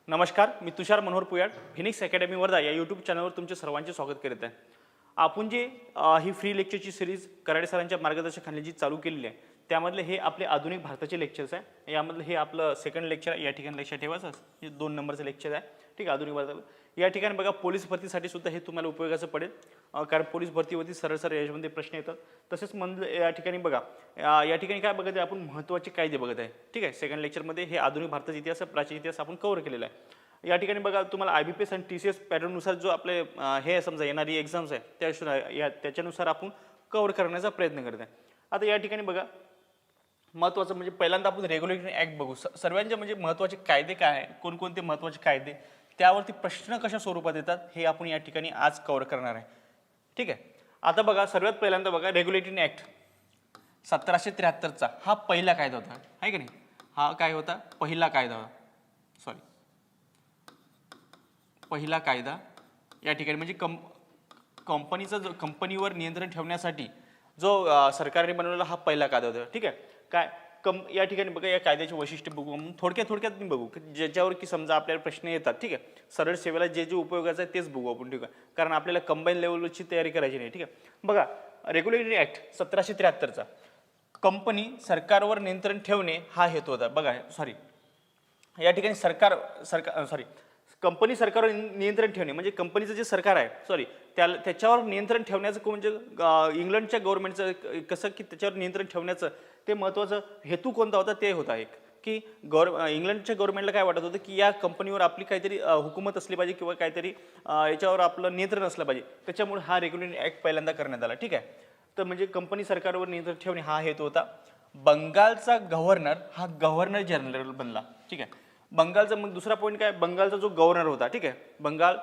नमस्कार, मी तुषार Manohar पुयाड Phoenix academy Wardha या YouTube चॅनलवर तुमचे सर्वांचे स्वागत करीत आहे. आपण जी ही फ्री लेक्चरची सिरीज कराडे सरांच्या मार्गदर्शनाखाली जी चालू केलेली आहे त्यामधले हे आपले आधुनिक भारताचे लेक्चर्स आहे. यामधलं हे आपलं सेकंड लेक्चर आहे. या ठिकाणी लक्षात ठेवायचं हे 2 नंबरचं लेक्चर आहे. ठीक आहे, आधुनिक भारताला या ठिकाणी बघा पोलीस भरतीसाठी सुद्धा हे तुम्हाला उपयोगाचं पडेल, कारण पोलीस भरतीवरती सरळ याच्यामध्ये प्रश्न येतात. तसेच म्हणलं या ठिकाणी बघा या ठिकाणी काय बघत आहे आपण महत्त्वाचे कायदे बघत आहे. ठीक आहे, सेकंड लेक्चरमध्ये हे आधुनिक भारताचा इतिहास प्राचीन इतिहास आपण कव्हर केलेला आहे. या ठिकाणी बघा तुम्हाला IBPS आणि TCS पॅटर्ननुसार जो आपले हे समजा येणारी एक्झाम्स आहे त्याच्यानुसार आपण कव्हर करण्याचा प्रयत्न करत आहे. आता या ठिकाणी बघा महत्त्वाचं म्हणजे पहिल्यांदा आपण रेग्युलेटरी ॲक्ट बघू. सर्वांचे म्हणजे महत्त्वाचे कायदे काय आहे, कोणकोणते महत्त्वाचे कायदे, त्यावरती प्रश्न कशा स्वरूपात येतात हे आपण या ठिकाणी आज कव्हर करणार आहे. ठीक आहे, आता बघा सर्वात पहिल्यांदा बघा रेग्युलेटरी ॲक्ट 1773चा हा पहिला कायदा होता, आहे की नाही. हा काय होता, पहिला कायदा होता. पहिला कायदा या ठिकाणी म्हणजे कंपनीचा जो कंपनीवर नियंत्रण ठेवण्यासाठी जो सरकारने बनवलेला हा पहिला कायदा होता. ठीक आहे, काय या ठिकाणी बघा या कायद्याचे वैशिष्ट्य बघू, थोडक्यात मी बघू ज्याच्यावर की समजा आपल्याला प्रश्न येतात. ठीक आहे, सरळ सेवेला जे जे उपयोगाचं आहे तेच बघू आपण. ठीक आहे, कारण आपल्याला कंबाईन लेवलची तयारी करायची नाही. ठीक आहे, बघा रेग्युलेटरी ॲक्ट 1773चा कंपनी सरकारवर नियंत्रण ठेवणे हा हेतू होता. बघा या ठिकाणी कंपनी सरकारवर नियंत्रण ठेवणे म्हणजे कंपनीचं जे सरकार आहे त्याच्यावर नियंत्रण ठेवण्याचं म्हणजे इंग्लंडच्या गव्हर्नमेंटचं कसं की त्याच्यावर नियंत्रण ठेवण्याचं ते महत्त्वाचं हेतू कोणता होता, ते होता एक की इंग्लंडच्या गव्हर्नमेंटला काय वाटत होतं की या कंपनीवर आपली काहीतरी हुकूमत असली पाहिजे किंवा काहीतरी याच्यावर आपलं नियंत्रण असलं पाहिजे. त्याच्यामुळे हा रेग्युलेटरी ॲक्ट पहिल्यांदा करण्यात आला. ठीक आहे, तर म्हणजे कंपनी सरकारवर नियंत्रण ठेवणे हा हेतू होता. बंगालचा गव्हर्नर हा गव्हर्नर जनरल बनला. ठीक आहे, बंगालचा मग दुसरा पॉईंट काय, बंगालचा जो गव्हर्नर होता. ठीक आहे, बंगाल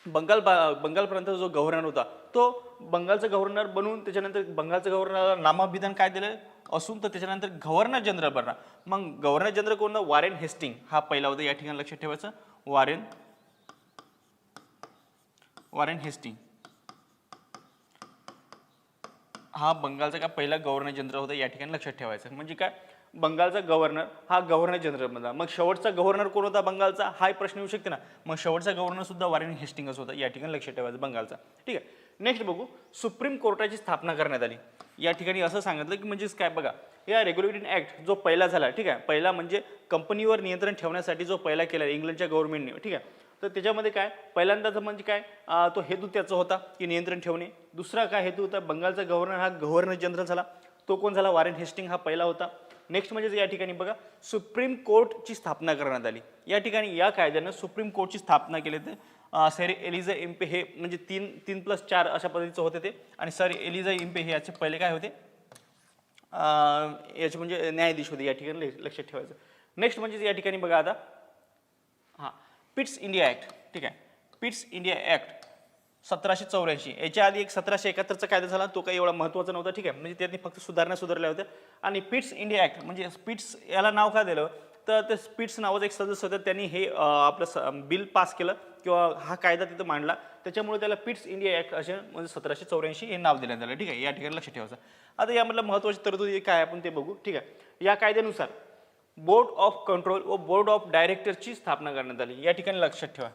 प्रांताचा जो गव्हर्नर होता तो बंगालचा गव्हर्नर बनून त्याच्यानंतर बंगालचा गव्हर्नर नामाभिधान काय दिलं असून तर त्याच्यानंतर गव्हर्नर जनरल बनला. मग गव्हर्नर जनरल कोण, वॉरेन हेस्टिंग हा पहिला होता. या ठिकाणी लक्षात ठेवायचं वॉरेन हेस्टिंग हा बंगालचा का पहिला गव्हर्नर जनरल होता. या ठिकाणी लक्षात ठेवायचं म्हणजे काय, बंगालचा गव्हर्नर हा गव्हर्नर जनरल बनला. मग शेवटचा गव्हर्नर कोण होता बंगालचा, हा प्रश्न येऊ शकते ना. मग शेवटचा गव्हर्नर सुद्धा वॉरेन हेस्टिंगच होता. या ठिकाणी लक्षात ठेवायचं बंगालचा. ठीक आहे, नेक्स्ट बघू सुप्रीम कोर्टाची स्थापना करण्यात आली. या ठिकाणी असं सांगितलं की म्हणजेच काय बघा या रेग्युलेटरी ॲक्ट जो पहिला झाला. ठीक आहे, पहिला म्हणजे कंपनीवर नियंत्रण ठेवण्यासाठी जो पहिला केला इंग्लंडच्या गव्हर्नमेंटने. ठीक आहे, तर त्याच्यामध्ये काय पहिल्यांदाच म्हणजे काय तो हेतू त्याचा होता की नियंत्रण ठेवणे. दुसरा काय हेतू होता, बंगालचा गव्हर्नर हा गव्हर्नर जनरल झाला. तो कोण झाला, वॉरेन हेस्टिंग हा पहिला होता. नेक्स्ट म्हणजे या ठिकाणी बघा सुप्रीम कोर्टची स्थापना करण्यात आली. या ठिकाणी या कायद्यानं सुप्रीम कोर्टची स्थापना केली. तर सर एलिझा इम्पे हे म्हणजे 3+4 अशा पद्धतीचं होते ते. आणि सर एलिझा इम्पे हे याचे पहिले काय होते, याचे म्हणजे न्यायाधीश होते. या ठिकाणी लक्षात ठेवायचं. नेक्स्ट म्हणजे या ठिकाणी बघा आता पिट्स इंडिया ॲक्ट. ठीक आहे, पिट्स इंडिया ॲक्ट 1784. याच्या आधी एक 1771चा कायदा झाला, तो काही एवढा महत्त्वाचा नव्हता. ठीक आहे, म्हणजे त्यांनी फक्त सुधारल्या होत्या. आणि पिट्स इंडिया ॲक्ट म्हणजे पिट्स याला नाव का दिलं तर ते पिट्स नावाचा एक सदस्य होता, त्यांनी हे आपलं बिल पास केलं किंवा हा कायदा तिथं मांडला. त्याच्यामुळे त्याला पिट्स इंडिया ॲक्ट असे म्हणजे 1784 हे नाव देण्यात आलं. ठीक आहे, या ठिकाणी लक्षात ठेवायचं. आता यामधलं महत्त्वाची तरतुदी काय आपण ते बघू. ठीक आहे, या कायद्यानुसार बोर्ड ऑफ कंट्रोल व बोर्ड ऑफ डायरेक्टरची स्थापना करण्यात आली. या ठिकाणी लक्षात ठेवा.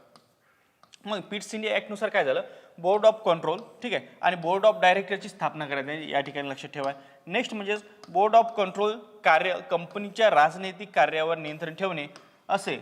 मग पिट्स इंडिया ॲक्टनुसार काय झालं, बोर्ड ऑफ कंट्रोल. ठीक आहे, आणि बोर्ड ऑफ डायरेक्टरची स्थापना करण्यात आली. या ठिकाणी लक्षात ठेवा. नेक्स्ट म्हणजे बोर्ड ऑफ कंट्रोल कार्य कंपनीच्या राजनैतिक कार्यावर नियंत्रण ठेवणे असे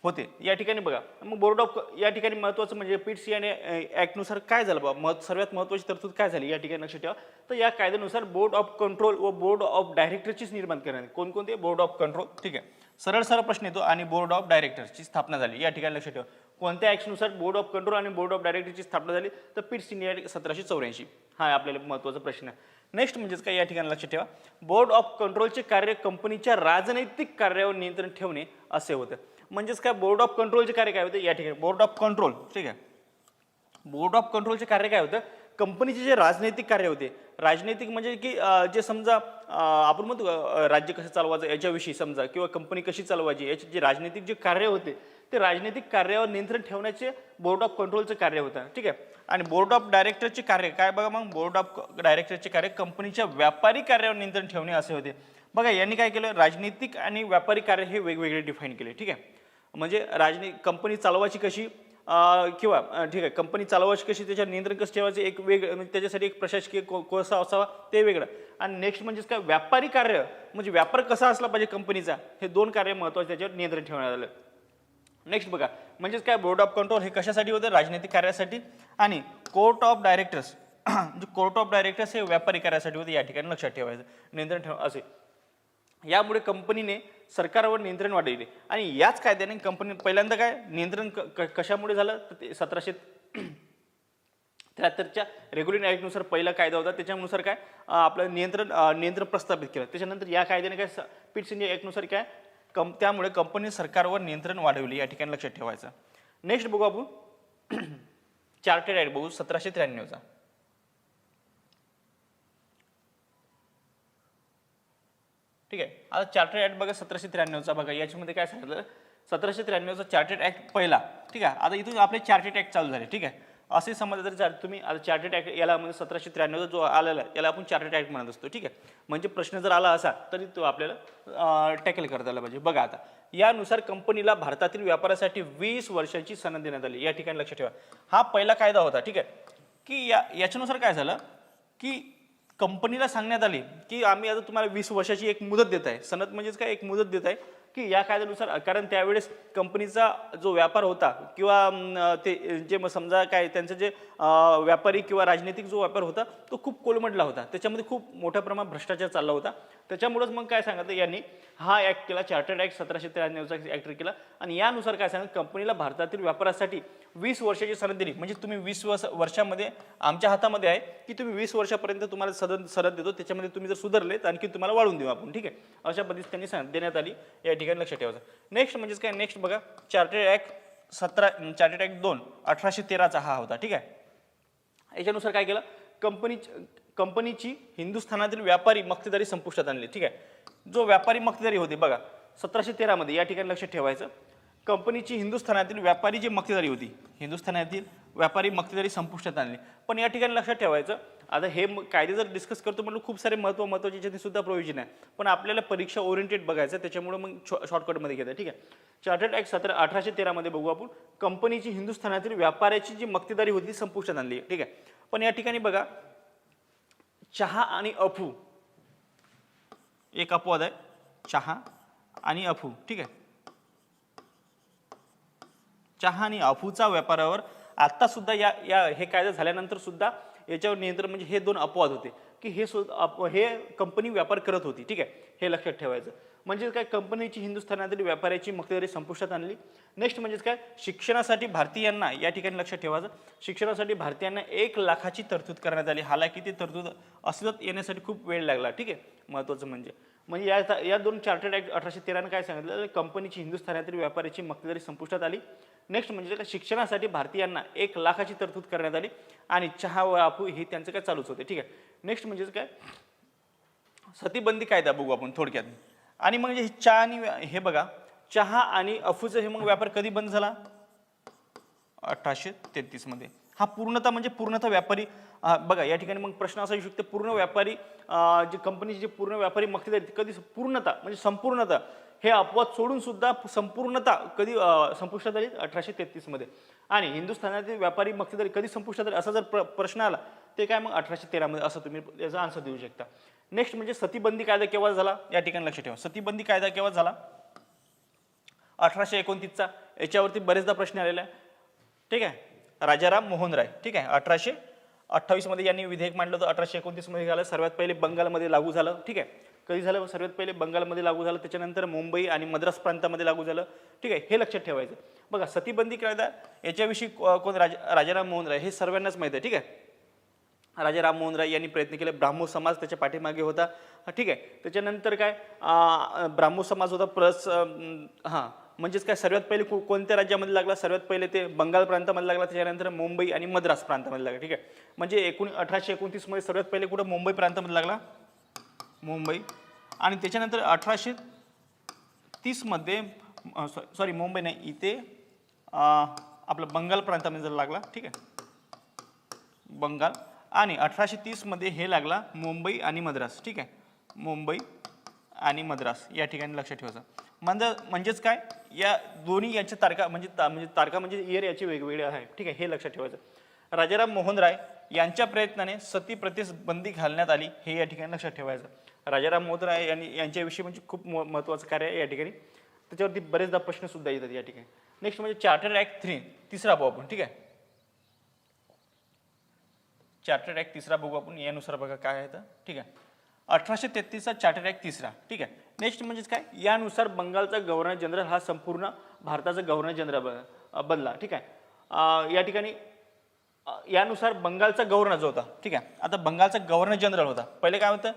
होते. या ठिकाणी बघा मग बोर्ड ऑफ या ठिकाणी महत्त्वाचं म्हणजे पिट्स इंडिया ॲक्टनुसार काय झालं बाबा सर्वात महत्त्वाची तरतूद काय झाली या ठिकाणी लक्षात ठेवा. तर या कायद्यानुसार बोर्ड ऑफ कंट्रोल व बोर्ड ऑफ डायरेक्टरचीच निर्माण करण्यात. कोणकोणते, बोर्ड ऑफ कंट्रोल. ठीक आहे, सरळ प्रश्न येतो. आणि बोर्ड ऑफ डायरेक्टरची स्थापना झाली. या ठिकाणी लक्षात ठेवा कोणत्या ॲक्टनुसार बोर्ड ऑफ कंट्रोल आणि बोर्ड ऑफ डायरेक्टरची स्थापना झाली तर पिट्स इंडिया 1784. हा आपल्याला महत्त्वाचा प्रश्न आहे. नेक्स्ट म्हणजेच काय या ठिकाणी लक्षात ठेवा बोर्ड ऑफ कंट्रोलचे कार्य कंपनीच्या राजनैतिक कार्यावर नियंत्रण ठेवणे असे होते. म्हणजेच काय बोर्ड ऑफ कंट्रोलचे कार्य काय होते या ठिकाणी बोर्ड ऑफ कंट्रोल. ठीक आहे, बोर्ड ऑफ कंट्रोलचे कार्य काय होतं, कंपनीचे जे राजनैतिक कार्य होते. राजनैतिक म्हणजे की जे समजा आपण म्हणतो राज्य कसं चालवायचं याच्याविषयी समजा किंवा कंपनी कशी चालवायची याचे जे राजनैतिक जे कार्य होते ते राजनैतिक कार्यावर नियंत्रण ठेवण्याचे बोर्ड ऑफ कंट्रोलचं कार्य होतं. ठीक आहे, आणि बोर्ड ऑफ डायरेक्टरचे कार्य काय बघा मग बोर्ड ऑफ डायरेक्टरचे कार्य कंपनीच्या व्यापारी कार्यावर नियंत्रण ठेवणे असे होते. बघा यांनी काय केलं, राजनीतिक आणि व्यापारी कार्य हे वेगवेगळे डिफाईन केले. ठीक आहे, म्हणजे कंपनी चालवायची कशी किंवा ठीक आहे कंपनी चालवायची कशी, त्याच्यावर नियंत्रण कसं ठेवायचं, एक वेगळं म्हणजे त्याच्यासाठी एक प्रशासकीय कोसा असावा ते वेगळं. आणि नेक्स्ट म्हणजेच काय व्यापारी कार्य, म्हणजे व्यापार कसा असला पाहिजे कंपनीचा, हे 2 कार्य महत्त्वाचे त्याच्यावर नियंत्रण ठेवण्यात आलं. नेक्स्ट बघा म्हणजेच काय बोर्ड ऑफ कंट्रोल हे कशासाठी होतं, राजनैतिक कार्यासाठी. आणि कोर्ट ऑफ डायरेक्टर्स म्हणजे कोर्ट ऑफ डायरेक्टर्स हे व्यापारी कार्यासाठी होते, या ठिकाणी लक्षात ठेवायचं, नियंत्रण ठेव असे. यामुळे कंपनीने सरकारवर नियंत्रण वाढवले. आणि याच कायद्याने कंपनी पहिल्यांदा काय नियंत्रण कशामुळे झालं, तर ते 1773च्या रेग्युलेटिंग ॲक्टनुसार पहिला कायदा होता, त्याच्यानुसार काय आपलं नियंत्रण प्रस्थापित केलं. त्याच्यानंतर या कायद्याने काय पिट्स इंडिया ॲक्टनुसार काय त्यामुळे कंपनी सरकारवर नियंत्रण वाढवले, या ठिकाणी लक्षात ठेवायचं. नेक्स्ट बघू आपण चार्टर्ड ॲक्ट बघू 1793चा. ठीक आहे, आता चार्टर्ड ॲक्ट बघा 1793चा. बघा याच्यामध्ये काय सांगितलं, 1793चा चार्टर्ड ॲक्ट पहिला. ठीक आहे, आता इथून आपले चार्टर्ड ॲक्ट चालू झाले. ठीक आहे, असे समजा जर तुम्ही आता चार्टर्ड ॲक्ट याला म्हणजे 1793चा जो आलेला याला आपण चार्टर्ड ॲक्ट म्हणत असतो. ठीक आहे, म्हणजे प्रश्न जर आला असा तरी तो आपल्याला टॅकल करता आला पाहिजे. बघा आता यानुसार कंपनीला भारतातील व्यापारासाठी 20 वर्षांची सनद देण्यात आली, या ठिकाणी लक्षात ठेवा. हा पहिला कायदा होता. ठीक आहे, की याच्यानुसार काय झालं की कंपनीला सांगण्यात आले की आम्ही आता तुम्हाला 20 वर्षाची एक मुदत देत आहे. सनद म्हणजेच काय एक मुदत देत आहे की या कायद्यानुसार, कारण त्यावेळेस कंपनीचा जो व्यापार होता किंवा ते जे समजा काय त्यांचं जे व्यापारी किंवा राजनैतिक जो व्यापार होता तो खूप कोलमडला होता, त्याच्यामध्ये खूप मोठ्या प्रमाणात भ्रष्टाचार चालला होता. त्याच्यामुळेच मग काय सांगितलं यांनी हा ॲक्ट केला, चार्टर्ड ॲक्ट 1793चा ॲक्ट केला. आणि यानुसार काय सांगितलं कंपनीला भारतातील व्यापारासाठी 20 वर्षाची सनद दिली. म्हणजे तुम्ही 20 वर्षामध्ये आमच्या हातामध्ये आहे की तुम्ही 20 वर्षापर्यंत तुम्हाला सनद देतो, त्याच्यामध्ये तुम्ही जर सुधारले तर आणखी तुम्हाला वाढवून देऊ आपण. ठीक आहे, अशा पद्धतीने त्यांनी सनद देण्यात आली, या ठिकाणी लक्षात ठेवायचं. नेक्स्ट म्हणजेच काय, नेक्स्ट बघा चार्टर्ड ॲक्ट 2 1813चा हा होता. ठीक आहे, याच्यानुसार काय केलं कंपनीची हिंदुस्थानातील व्यापारी मक्तेदारी संपुष्टात आणली. ठीक आहे, जो व्यापारी मक्तेदारी होती बघा 1713 मध्ये, या ठिकाणी लक्षात ठेवायचं कंपनीची हिंदुस्थानातील व्यापारी जी मक्तेदारी होती, हिंदुस्थानातील व्यापारी मक्तेदारी संपुष्टात आणली. पण या ठिकाणी लक्षात ठेवायचं आता हे कायदे जर डिस्कस करतो म्हणलं खूप सारे महत्त्वाचे याच्यात सुद्धा प्रोव्हिजन आहे, पण आपल्याला परीक्षा ओरिएंटेड बघायचं, त्याच्यामुळे मग शॉर्टकटमध्ये घेतं. ठीक आहे, चार्टर्ड ॲक्ट 1813 मध्ये बघू आपण कंपनीची हिंदुस्थानातील व्यापाऱ्याची जी मक्तेदारी होती ती संपुष्टात आणली. ठीक आहे, पण या ठिकाणी बघा चहा आणि अफू एक अपवाद आहे, चहा आणि अफू. ठीक आहे, चहा आणि अफूचा व्यापारावर आता सुद्धा हे कायदा झाल्यानंतर सुद्धा याच्यावर नियंत्रण, म्हणजे हे 2 अपवाद होते की हे कंपनी व्यापार करत होती. ठीक आहे, हे लक्षात ठेवायचं. म्हणजे काय कंपनीची हिंदुस्थानातील व्यापाऱ्याची मक्तेदारी संपुष्टात आणली. नेक्स्ट म्हणजेच काय शिक्षणासाठी भारतीयांना, या ठिकाणी लक्षात ठेवायचं शिक्षणासाठी भारतीयांना 1 लाखाची तरतूद करण्यात आली. हालाकी ती तरतूद अस्तित्वात येण्यासाठी खूप वेळ लागला. ठीक आहे, महत्त्वाचं म्हणजे या 2 चार्टर्ड ॲक्ट 1813 काय सांगितलं कंपनीची हिंदुस्थानातील व्यापाऱ्याची मक्तेदारी संपुष्टात आली. नेक्स्ट म्हणजे काय शिक्षणासाठी भारतीयांना 1 लाखाची तरतूद करण्यात आली आणि चहा व अफू हे त्यांचं काय चालूच होते. ठीक आहे, नेक्स्ट म्हणजेच काय सतीबंदी कायदा बघू आपण थोडक्यात. आणि मग हे चहा आणि हे बघा चहा आणि अफूचा हे मग व्यापार कधी बंद झाला 1833 मध्ये. हा पूर्णतः व्यापारी बघा या ठिकाणी मग प्रश्न असा येऊ शकतो पूर्ण व्यापारी जे कंपनीचे जे पूर्ण व्यापारी मक्तेदारी कधी पूर्णतः म्हणजे संपूर्णतः हे अपवाद सोडून सुद्धा संपूर्णतः कधी संपुष्टात आली 1833 मध्ये. आणि हिंदुस्थानातील व्यापारी मक्तेदारी कधी संपुष्टात आली असा जर प्रश्न आला ते काय मग 1813 मध्ये, असं तुम्ही याचा आन्सर देऊ शकता. नेक्स्ट म्हणजे सतीबंदी कायदा केव्हा झाला, या ठिकाणी लक्षात ठेवा. सतीबंदी कायदा केव्हा झाला 1829चा. याच्यावरती बरेचदा प्रश्न आलेला आहे. ठीक आहे, राजाराम मोहन राय. ठीक आहे, 1828 मध्ये यांनी विधेयक मांडलं होतं. 1829 मध्ये झालं. सर्वात पहिले बंगालमध्ये लागू झालं. ठीक आहे, कधी झालं सर्वात पहिले बंगालमध्ये लागू झालं, त्याच्यानंतर मुंबई आणि मद्रास प्रांतामध्ये लागू झालं. ठीक आहे, हे लक्षात ठेवायचं. बघा सतीबंदी कायदा याच्याविषयी कोण राजाराम मोहन राय हे सर्वांनाच माहिती आहे. ठीक आहे, राजाराम मोहन राय यांनी प्रयत्न केले. ब्राह्मो समाज त्याच्या पाठीमागे होता. ठीक आहे, त्याच्यानंतर काय ब्राह्मो समाज होता प्लस म्हणजेच काय सर्वात पहिले कोणत्या राज्यामध्ये लागला, सर्वात पहिले ते बंगाल प्रांतामध्ये लागला, त्याच्यानंतर मुंबई आणि मद्रास प्रांतामध्ये लागला. ठीक आहे, म्हणजे 1829 मध्ये सर्वात पहिले कुठं मुंबई प्रांतामध्ये लागला, मुंबई. आणि त्याच्यानंतर 1830 मध्ये सॉरी मुंबई नाही, इथे आपलं बंगाल प्रांतामध्ये जर लागला. ठीक आहे, बंगाल. आणि 1830 मध्ये हे लागला मुंबई आणि मद्रास. ठीक आहे, मुंबई आणि मद्रास या ठिकाणी लक्षात ठेवायचं. म्हणजेच काय, या दोन्ही याच्या तारखा म्हणजे तारखा म्हणजे इयर याचे वेगवेगळे आहे, ठीक आहे, हे लक्षात ठेवायचं. राजाराम मोहन राय यांच्या प्रयत्नाने सती प्रथेस बंदी घालण्यात आली, हे या ठिकाणी लक्षात ठेवायचं. राजाराम मोहन राय यांच्याविषयी म्हणजे खूप महत्त्वाचं कार्य आहे या ठिकाणी, त्याच्यावरती बरेचदा प्रश्न सुद्धा येतात या ठिकाणी. नेक्स्ट म्हणजे चार्टर ऍक्ट 3 तिसरा बघू आपण, ठीक आहे. चार्टर ऍक्ट तिसरा बघू आपण, यानुसार बघा काय आहे तर, ठीक आहे. 1833चा चार्टर ऍक्ट तिसरा, ठीक आहे. नेक्स्ट म्हणजेच काय, यानुसार बंगालचा गव्हर्नर जनरल हा संपूर्ण भारताचा गव्हर्नर जनरल बनला, ठीक आहे. या ठिकाणी यानुसार बंगालचा गव्हर्नर जो होता, ठीक आहे. आता बंगालचा गव्हर्नर जनरल होता, पहिले काय होतं,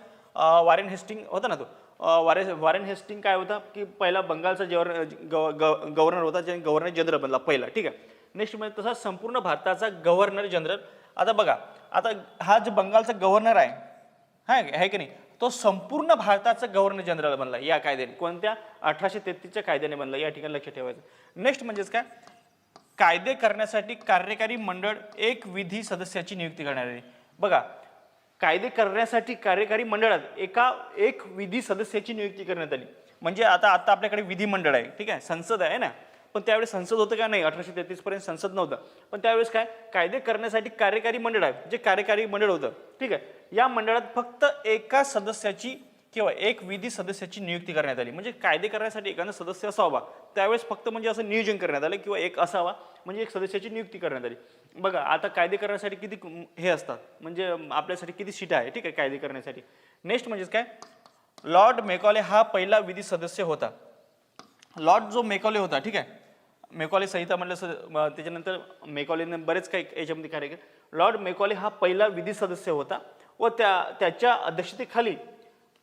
वॉरेन हेस्टिंग होता ना तो. वॉरेन हेस्टिंग काय होता की पहिला बंगालचा गव्हर्नर होता, जे गव्हर्नर जनरल बनला पहिला, ठीक आहे. नेक्स्ट म्हणजे तसा संपूर्ण भारताचा गव्हर्नर जनरल. आता बघा, आता हा जो बंगालचा गव्हर्नर आहे की नाही, तो संपूर्ण भारताचा गव्हर्नर जनरल बनला या कायद्याने. कोणत्या? 1833च्या कायद्याने बनला, या ठिकाणी लक्षात ठेवायचं. नेक्स्ट म्हणजेच काय, कायदे करण्यासाठी कार्यकारी मंडळ एक विधी सदस्याची नियुक्ती करणार आहे. बघा, कायदे करण्यासाठी कार्यकारी मंडळात एक विधी सदस्याची नियुक्ती करण्यात आली. म्हणजे आता आपल्याकडे विधिमंडळ आहे, ठीक आहे, संसद आहे ना, पण त्यावेळेस संसद होतं का नाही, 1833 पर्यंत संसद नव्हतं. पण त्यावेळेस काय, कायदे करण्यासाठी कार्यकारी मंडळ आहे, जे कार्यकारी मंडळ होतं, ठीक आहे. या मंडळात फक्त एका सदस्याची किंवा एक विधी सदस्याची नियुक्ती करण्यात आली. म्हणजे कायदे करण्यासाठी एखादा सदस्य असावा, त्यावेळेस फक्त म्हणजे असं नियोजन करण्यात आलं किंवा एक असावा, म्हणजे एक सदस्याची नियुक्ती करण्यात आली. बघा, आता कायदे करण्यासाठी किती हे असतात, म्हणजे आपल्यासाठी किती सीटा आहे, ठीक आहे, कायदे करण्यासाठी. नेक्स्ट म्हणजेच काय, लॉर्ड मेकॉले हा पहिला विधी सदस्य होता. लॉर्ड जो मेकॉले होता, ठीक आहे, मेकॉले संहिता म्हटलं, त्याच्यानंतर मेकॉलेने बरेच काही याच्यामध्ये कार्य केले. लॉर्ड मेकॉले हा पहिला विधी सदस्य होता व त्याच्या अध्यक्षतेखाली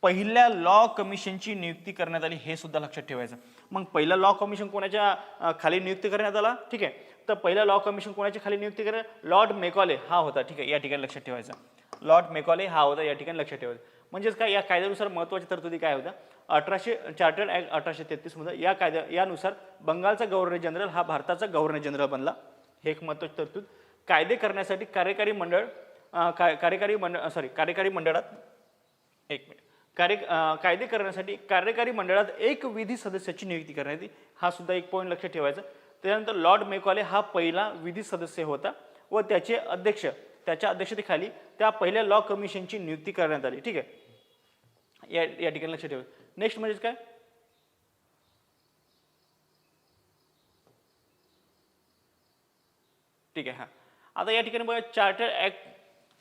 पहिल्या लॉ कमिशनची नियुक्ती करण्यात आली, हे सुद्धा लक्षात ठेवायचं. मग पहिला लॉ कमिशन कोणाच्या खाली नियुक्ती करण्यात आला, ठीक आहे, तर पहिला लॉ कमिशन कोणाच्या खाली नियुक्ती करण्यात, लॉर्ड मेकॉले हा होता, ठीक आहे, या ठिकाणी लक्षात ठेवायचं. लॉर्ड मेकॉले हा होता, या ठिकाणी लक्षात ठेवायचं. म्हणजेच काय, या कायद्यानुसार महत्त्वाच्या तरतुदी काय होत्या, चार्टर्ड ऍक्ट 1833 मध्ये यानुसार बंगालचा गव्हर्नर जनरल हा भारताचा गव्हर्नर जनरल बनला, हे एक महत्त्वाची तरतूद. कायदे करण्यासाठी कार्यकारी मंडळात कायदे करण्यासाठी कार्यकारी मंडळात एक विधी सदस्याची नियुक्ती करण्यात आली, हा सुद्धा एक पॉईंट लक्षात ठेवायचा. त्यानंतर लॉर्ड मेकॉले हा पहिला विधी सदस्य होता व त्याच्या अध्यक्षतेखाली त्या पहिल्या लॉ कमिशनची नियुक्ती करण्यात आली, ठीक आहे, या ठिकाणी लक्षात ठेवायचं. नेक्स्ट म्हणजे काय, ठीक आहे. हा, आता या ठिकाणी बघा, चार्टर ऍक्ट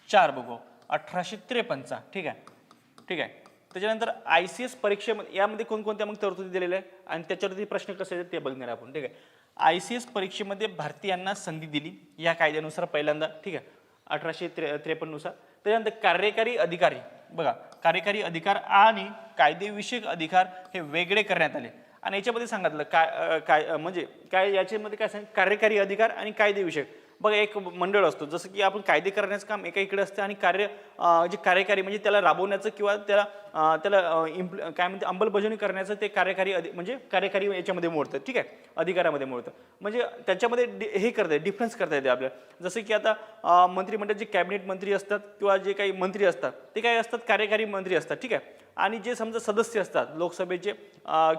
4 बघू, 1853, ठीक आहे. त्याच्यानंतर ICS परीक्षेमध्ये यामध्ये कोणकोणत्या मग तरतुदी दिलेल्या आहे आणि त्याच्यावरती प्रश्न कसे आहेत ते बघणार आपण, ठीक आहे. ICS परीक्षेमध्ये भारतीयांना संधी दिली या कायद्यानुसार पहिल्यांदा, ठीक आहे, 1853 नुसार. त्याच्यानंतर कार्यकारी अधिकारी, बघा, कार्यकारी अधिकार आणि कायदेविषयक अधिकार हे वेगळे करण्यात आले. आणि याच्यामध्ये सांगितलं काय म्हणजे काय, याच्यामध्ये काय सांग, कार्यकारी अधिकार आणि कायदेविषयक. बघा, एक मंडळ असतो, जसं की आपण कायदे करण्याचं काम एका इकडे असतं आणि जे कार्यकारी म्हणजे त्याला राबवण्याचं किंवा त्याला काय म्हणते अंमलबजावणी करण्याचं ते म्हणजे कार्यकारी याच्यामध्ये मोडतं, ठीक आहे, अधिकारामध्ये मोडतं. म्हणजे त्याच्यामध्ये हे करता येते, डिफरन्स करता येते आपल्याला. जसं की आता मंत्रिमंडळ जे कॅबिनेट मंत्री असतात किंवा जे काही मंत्री असतात ते काय असतात, कार्यकारी मंत्री असतात, ठीक आहे. आणि जे समजा सदस्य असतात लोकसभेचे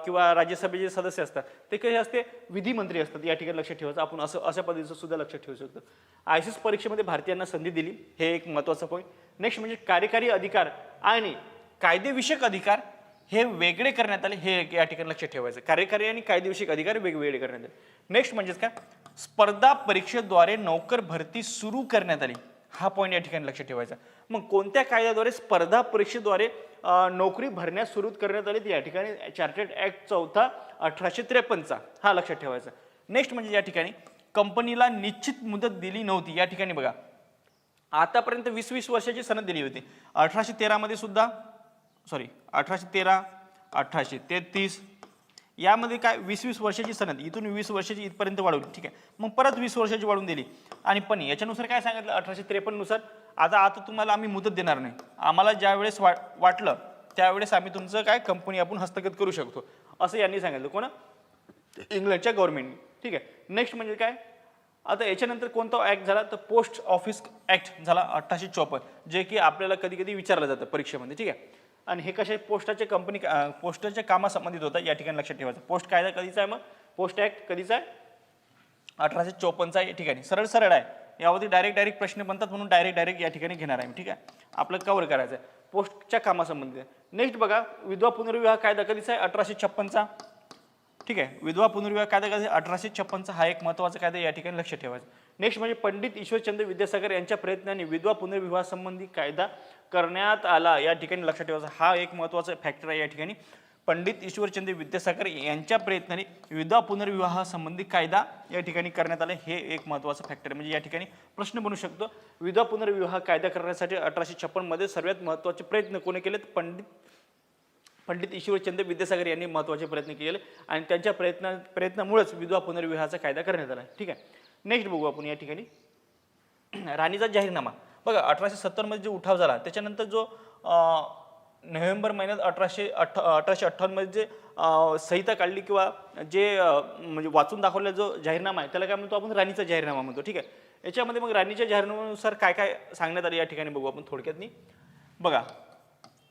किंवा राज्यसभेचे सदस्य असतात ते कसे असते, विधिमंत्री असतात, या ठिकाणी लक्षात ठेवायचं. आपण अशा पद्धतीचं सुद्धा लक्षात ठेवू शकतो. ICS परीक्षेमध्ये भारतीयांना संधी दिली, हे एक महत्त्वाचं पॉईंट. नेक्स्ट म्हणजे कार्यकारी अधिकार आणि कायदेविषयक अधिकार हे वेगळे करण्यात आले, हे या ठिकाणी लक्षात ठेवायचं. कार्यकारी आणि कायदेविषयक अधिकार वेगवेगळे करण्यात आले. नेक्स्ट म्हणजे काय, स्पर्धा परीक्षेद्वारे नोकर भरती सुरू करण्यात आली, हा पॉईंट या ठिकाणी लक्षात ठेवायचा. मग कोणत्या कायद्याद्वारे स्पर्धा परीक्षेद्वारे नोकरी भरण्यास सुरू करण्यात आली, या ठिकाणी चार्टर्ड ऍक्ट 4 1853 हा लक्षात ठेवायचा. नेक्स्ट म्हणजे या ठिकाणी कंपनीला निश्चित मुदत दिली नव्हती. या ठिकाणी बघा, आतापर्यंत 20-20 वर्षाची सनद दिली होती. 1813 मध्ये सुद्धा 1813, 1833 यामध्ये काय 20-20 वर्षाची सनद, इथून 20 वर्षाची इथपर्यंत वाढवली, ठीक आहे. मग परत 20 वर्षाची वाढवून दिली. आणि पण याच्यानुसार काय सांगितलं, 1853 नुसार आता तुम्हाला आम्ही मुदत देणार नाही, आम्हाला ज्या वेळेस वाटलं त्यावेळेस आम्ही तुमचं काय कंपनी आपण हस्तगत करू शकतो, असं यांनी सांगितलं. कोण, इंग्लंडच्या गव्हर्नमेंटने, ठीक आहे. नेक्स्ट म्हणजे काय, आता याच्यानंतर कोणता ऍक्ट झाला, तर पोस्ट ऑफिस ऍक्ट झाला 1854, जे की आपल्याला कधी कधी विचारलं जातं परीक्षेमध्ये, ठीक आहे. आणि हे कशा पोस्टाच्या पोस्टाच्या कामासंबंधित होतं, या ठिकाणी लक्षात ठेवायचं. पोस्ट कायदा कधीचा आहे, मग पोस्ट ऍक्ट कधीचा आहे, 1854चा या ठिकाणी. सरळ सरळ आहे, यावरती डायरेक्ट प्रश्न बनतात म्हणून डायरेक्ट या ठिकाणी घेणार आहे. ठीक आहे, आपलं कव्हर करायचं आहे पोस्टच्या कामासंबंधित. नेक्स्ट बघा, विधवा पुनर्विवाह कायदा कधीचा आहे, 1856चा. ठीक आहे, विधवा पुनर्विवाह कायदा कधी 1856चा, हा एक महत्त्वाचा कायदा या ठिकाणी लक्षात ठेवायचा. नेक्स्ट म्हणजे पंडित ईश्वरचंद्र विद्यासागर यांच्या प्रयत्नाने विधवा पुनर्विवाह संबंधी कायदा करण्यात आला, या ठिकाणी लक्षात ठेवायचा. हा एक महत्त्वाचा फॅक्टर आहे या ठिकाणी. पंडित ईश्वरचंद्र विद्यासागर यांच्या प्रयत्नाने विधवा पुनर्विवाह संबंधी कायदा या ठिकाणी करण्यात आला, हे एक महत्त्वाचं फॅक्टर. म्हणजे या ठिकाणी प्रश्न बनू शकतो, विधवा पुनर्विवाह कायदा करण्यासाठी 1856 मध्ये सर्वात महत्त्वाचे प्रयत्न कोणी केलेत, पंडित ईश्वरचंद्र विद्यासागर यांनी महत्त्वाचे प्रयत्न केले आणि त्यांच्या प्रयत्नामुळेच विधवा पुनर्विवाहाचा कायदा करण्यात आला. ठीक आहे, नेक्स्ट बघू आपण या ठिकाणी राणीचा जाहीरनामा. बघा 1870 मध्ये जो उठाव झाला त्याच्यानंतर जो नोव्हेंबर महिन्यात 1858 मध्ये जे संहिता काढली किंवा जे म्हणजे वाचून दाखवलेला जो जाहीरनामा आहे त्याला काय म्हणतो आपण, राणीचा जाहीरनामा म्हणतो. ठीक आहे, याच्यामध्ये मग राणीच्या जाहीरनाम्यानुसार काय काय सांगण्यात आले या ठिकाणी बघू आपण थोडक्यात. बघा,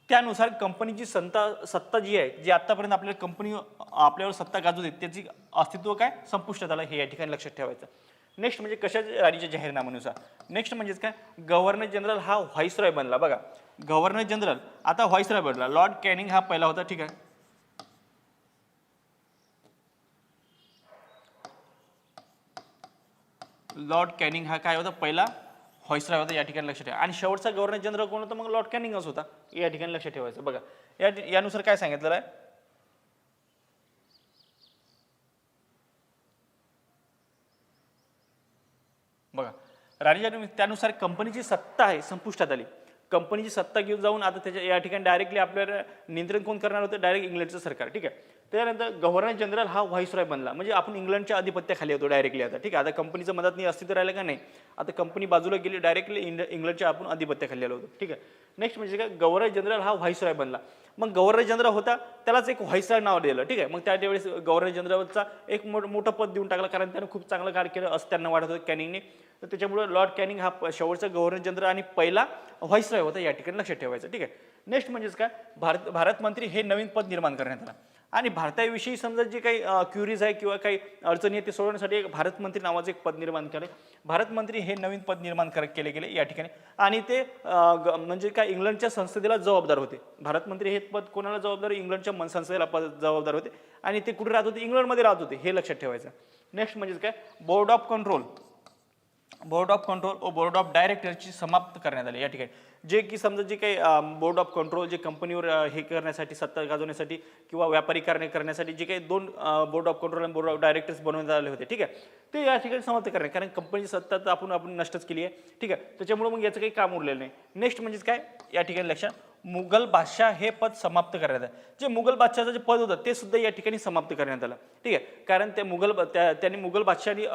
त्यानुसार कंपनीची सत्ता जी आहे, जी आतापर्यंत आपल्याला कंपनी आपल्यावर सत्ता गाजवते त्याची अस्तित्व काय संपुष्टात आलं, हे या ठिकाणी लक्षात ठेवायचं. नेक्स्ट म्हणजे कशा राणीच्या जाहीरनाम्यानुसार. नेक्स्ट म्हणजेच काय, गव्हर्नर जनरल हा व्हाईसरॉय बनला. बघा, गव्हर्नर जनरल आता व्हाईसरॉय बनला. लॉर्ड कॅनिंग हा पहिला होता. ठीक आहे, लॉर्ड कॅनिंग हा काय होता, पहिला व्हाईसरॉय होता, या ठिकाणी लक्षात ठेवा. आणि शेवटचा गव्हर्नर जनरल कोण होता, मग लॉर्ड कॅनिंगच होता, या ठिकाणी लक्षात ठेवायचं. बघा, यानुसार काय सांगितलेलं आहे, बघा राणीच्या त्यानुसार कंपनीची सत्ता आहे संपुष्टात आली. कंपनीची सत्ता घेऊन जाऊन आता त्याच्या या ठिकाणी डायरेक्टली आपल्याला नियंत्रण कोण करणार होतं, डायरेक्ट इंग्लंडचं सरकार. ठीक आहे, त्यानंतर गव्हर्नर जनरल हा व्हाईसरॉय बनला, म्हणजे आपण इंग्लंडच्या अधिपत्याखाली होतो डायरेक्टली. आता ठीक आहे, आता कंपनीचं मदत नाही अस्तित्व राहिलं का नाही, आता कंपनी बाजूला गेली, डायरेक्टली इंग्लंडच्या आपण अधिपत्याखाली आलो होतो. ठीक आहे, नेक्स्ट म्हणजे काय, गव्हर्नर जनरल हा व्हाईसरॉय बनला. मग गव्हर्नर जनरल होता त्यालाच एक व्हाईसरॉय नाव दिलं. ठीक आहे, मग त्यावेळेस गव्हर्नर जनरलचा एक मोठं पद देऊन टाकलं, कारण त्यानं खूप चांगलं कार्य केलं असं त्यांना वाटत होतं कॅनिंगने. तर त्याच्यामुळे लॉर्ड कॅनिंग हा शेवटचा गव्हर्नर जनरल आणि पहिला व्हाईसरॉय होता, या ठिकाणी लक्षात ठेवायचं. ठीक आहे, नेक्स्ट म्हणजेच काय, भारत मंत्री हे नवीन पद निर्माण करण्यात आलं. आणि भारताविषयी समजा जे काही क्युरीज आहे किंवा काही अडचणी आहेत ते सोडवण्यासाठी एक भारत मंत्री नावाचं एक पद निर्माण केलं. भारत मंत्री हे नवीन पद निर्माण केले गेले या ठिकाणी. आणि ते म्हणजे काय, इंग्लंडच्या संसदेला जबाबदार होते. भारत मंत्री हे पद कोणाला जबाबदार, इंग्लंडच्या संसदेला जबाबदार होते. आणि ते कुठे राहत होते, इंग्लंडमध्ये राहत होते, हे लक्षात ठेवायचं. नेक्स्ट म्हणजेच काय, बोर्ड ऑफ कंट्रोल व बोर्ड ऑफ डायरेक्टरची समाप्त करण्यात आली या ठिकाणी. जे की समजा जे काही बोर्ड ऑफ कंट्रोल जे कंपनीवर हे करण्यासाठी, सत्ता गाजवण्यासाठी किंवा व्यापारी करण्यासाठी जे काही दोन बोर्ड ऑफ कंट्रोल आणि बोर्ड ऑफ डायरेक्टर्स बनवण्यात आले होते. ठीक आहे, ते या ठिकाणी समाप्त करणे, कारण कंपनीची सत्ता तर आपण नष्टच केली आहे. ठीक आहे, त्याच्यामुळे मग याचं काही काम उरलेलं नाही. नेक्स्ट म्हणजेच काय, या ठिकाणी लक्षात, मुघल बादशाह हे पद समाप्त करण्यात आलं. जे मुघल बादशाहचं जे पद होतं ते सुद्धा या ठिकाणी समाप्त करण्यात आलं. ठीक आहे, कारण ते त्यांनी मुघल बादशाहांनी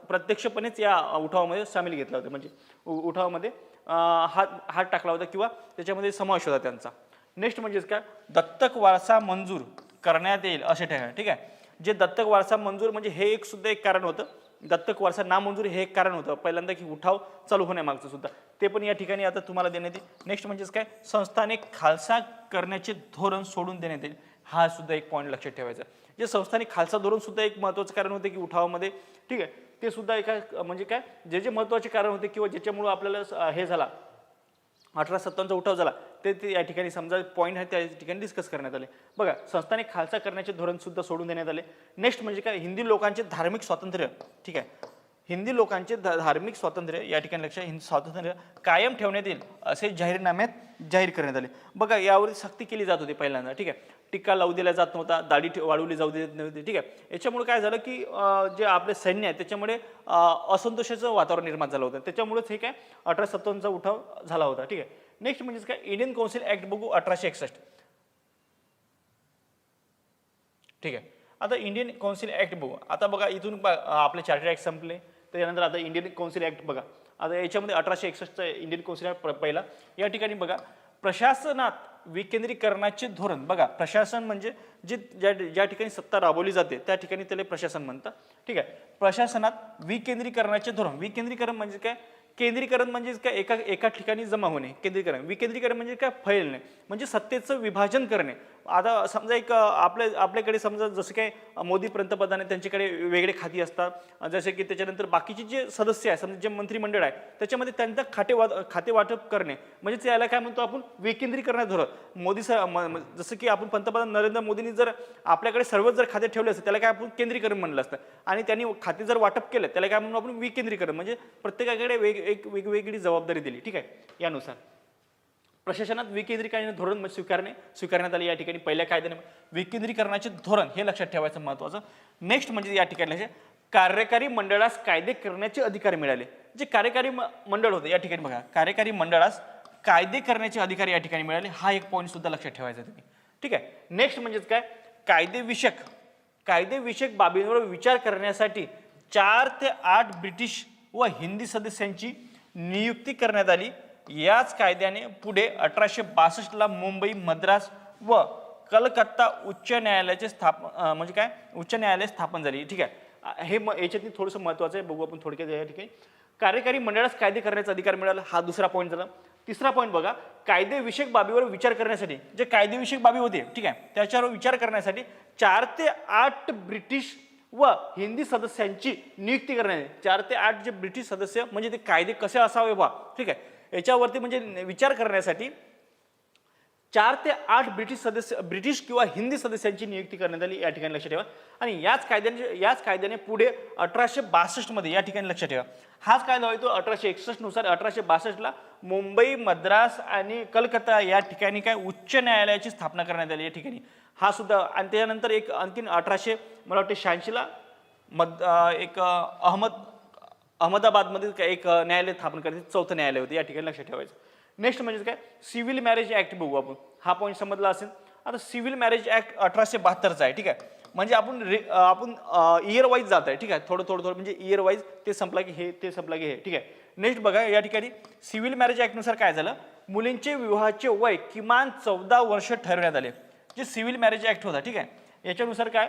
प्रत्यक्षपणेच या उठावामध्ये सामील घेतला होता, म्हणजे उठावामध्ये हात टाकला होता किंवा त्याच्यामध्ये समावेश होता त्यांचा. नेक्स्ट म्हणजेच काय, दत्तक वारसा मंजूर करण्यात येईल असे ठिकाण. ठीक आहे, जे दत्तक वारसा मंजूर म्हणजे हे एक सुद्धा एक कारण होतं. दत्तक वारसा नामंजूर हे एक कारण होतं पहिल्यांदा की उठाव चालू होण्यामागचं सुद्धा, ते पण या ठिकाणी आता तुम्हाला देण्यात येईल. नेक्स्ट म्हणजेच काय, संस्थाने खालसा करण्याचे धोरण सोडून देण्यात येईल, हा सुद्धा एक पॉईंट लक्षात ठेवायचा. जे संस्थाने खालसा धोरण सुद्धा एक महत्त्वाचं कारण होते की उठावामध्ये. ठीक आहे, ते सुद्धा एका म्हणजे काय, जे महत्त्वाचे कारण होते किंवा ज्याच्यामुळे आपल्याला हे झाला 1857चा उठाव झाला, ते या ठिकाणी समजा पॉईंट आहे त्या ठिकाणी डिस्कस करण्यात आले. बघा, संस्थाने खालसा करण्याचे धोरण सुद्धा सोडून देण्यात आले. नेक्स्ट म्हणजे काय, हिंदी लोकांचे धार्मिक स्वातंत्र्य. ठीक आहे, हिंदी लोकांचे धार्मिक स्वातंत्र्य या ठिकाणी लक्षात, स्वातंत्र्य कायम ठेवण्यात येईल असे जाहीरनाम्यात जाहीर करण्यात आले. बघा, यावर सक्ती केली जात होती पहिल्यांदा. ठीक आहे, टिक्का लावू दिला जात नव्हता, दाढी वाढवली जाऊ देत नव्हती. ठीक आहे, याच्यामुळे काय झालं की जे आपले सैन्य आहे त्याच्यामुळे असंतोषाचं वातावरण निर्माण झालं होतं. त्याच्यामुळेच हे काय 1857चा उठाव झाला होता. ठीक आहे, नेक्स्ट म्हणजेच काय, इंडियन काउन्सिल ऍक्ट बघू 1861. ठीक आहे, आता इंडियन काउन्सिल ऍक्ट बघू. आता बघा, इथून आपले चार्टर्ड ऍक्ट संपले, त्याच्यानंतर आता इंडियन काउन्सिल ऍक्ट बघा. आता याच्यामध्ये 1861चा इंडियन काउन्सिल ऍक्ट पहिला. या ठिकाणी बघा, प्रशासनात विकेंद्रीकरणाचे धोरण. बघा, प्रशासन म्हणजे ज्या ठिकाणी सत्ता राबवली जाते त्या ठिकाणी त्याला प्रशासन म्हणतात. ठीक आहे, प्रशासनात विकेंद्रीकरणाचे धोरण. विकेंद्रीकरण म्हणजे काय, केंद्रीकरण म्हणजे काय, एका एका ठिकाणी जमा होणे केंद्रीकरण. विकेंद्रीकरण म्हणजे काय, फैलणे म्हणजे सत्तेचं विभाजन करणे. आता समजा एक आपल्याकडे समजा जसं काय मोदी पंतप्रधान आहे, त्यांच्याकडे वेगळे खाती असतात, जसे की त्याच्यानंतर बाकीचे जे सदस्य आहे, समजा जे मंत्रिमंडळ आहे त्याच्यामध्ये त्यांचा खाते वाटप करणे, म्हणजे त्याला काय म्हणतो आपण, विकेंद्रीकरण धोरण. जसं की आपण पंतप्रधान नरेंद्र मोदींनी जर आपल्याकडे सर्वच जर खाते ठेवले असते त्याला काय आपण केंद्रीकरण म्हणलं असतं, आणि त्यांनी खाते जर वाटप केलं त्याला काय म्हणून आपण विकेंद्रीकरण, म्हणजे प्रत्येकाकडे वेगवेगळी जबाबदारी दिली. ठीक आहे. यानुसार प्रशासनात विकेंद्रीकरण धोरण स्वीकारण्यात आले या ठिकाणी पहिल्या कायद्याने. विकेंद्रीकरणाचे धोरण हे लक्षात ठेवायचं महत्त्वाचं. नेक्स्ट म्हणजे या ठिकाणी कार्यकारी मंडळास कायदे करण्याचे अधिकार मिळाले. जे कार्यकारी मंडळ होते या ठिकाणी बघा, कार्यकारी मंडळास कायदे करण्याचे अधिकार या ठिकाणी मिळाले, हा एक पॉईंट सुद्धा लक्षात ठेवायचा तुम्ही. ठीक आहे. नेक्स्ट म्हणजेच काय, कायदेविषयक बाबींवर विचार करण्यासाठी 4 ते 8 ब्रिटिश व हिंदी सदस्यांची नियुक्ती करण्यात आली. याच कायद्याने पुढे 1862 मुंबई, मद्रास व कलकत्ता उच्च न्यायालयाचे म्हणजे काय, उच्च न्यायालय स्थापन झाली. ठीक आहे. हे याच्यातली थोडंसं महत्त्वाचं आहे, बघू आपण थोडक्यात या ठिकाणी. कार्यकारी मंडळास कायदे करण्याचा अधिकार मिळाला, हा दुसरा पॉईंट झाला. तिसरा पॉईंट बघा, कायदेविषयक बाबीवर विचार करण्यासाठी, जे कायदेविषयक बाबी होते ठीक आहे त्याच्यावर विचार करण्यासाठी 4 ते 8 ब्रिटिश व हिंदी सदस्यांची नियुक्ती करण्यात. 4 ते 8 जे ब्रिटिश सदस्य म्हणजे ते कायदे कसे असावे बा, ठीक आहे, याच्यावरती म्हणजे विचार करण्यासाठी 4 ते 8 ब्रिटिश किंवा हिंदी सदस्यांची नियुक्ती करण्यात आली या ठिकाणी लक्षात ठेवा. आणि याच कायद्याने पुढे 1862 मध्ये या ठिकाणी लक्षात ठेवा, हाच कायदा होतो 1861 नुसार 1862 ला मुंबई, मद्रास आणि कलकत्ता या ठिकाणी काय उच्च न्यायालयाची स्थापना करण्यात आली या ठिकाणी. हा सुद्धा. आणि त्यानंतर एक आणखीन 1886 ला अहमदाबादमध्ये एक न्यायालय स्थापन करण्यात, 4थं न्यायालय होते या ठिकाणी लक्षात ठेवायचं. नेक्स्ट म्हणजे काय, सिव्हिल मॅरेज ऍक्ट बघू आपण. हा पॉईंट समजला असेल. आता सिव्हिल मॅरेज ऍक्ट 1872 आहे. ठीक आहे. म्हणजे आपण इयर वाईज जात आहे. ठीक आहे. थोडं म्हणजे इयर वाईज ते संपला की हे, ते संपला की हे. ठीक आहे. नेक्स्ट बघा या ठिकाणी सिव्हिल मॅरेज ऍक्ट नुसार काय झालं, मुलींचे विवाहाचे वय किमान 14 वर्ष ठरवण्यात आले. जे सिव्हिल मॅरेज ऍक्ट होता ठीक आहे, याच्यानुसार काय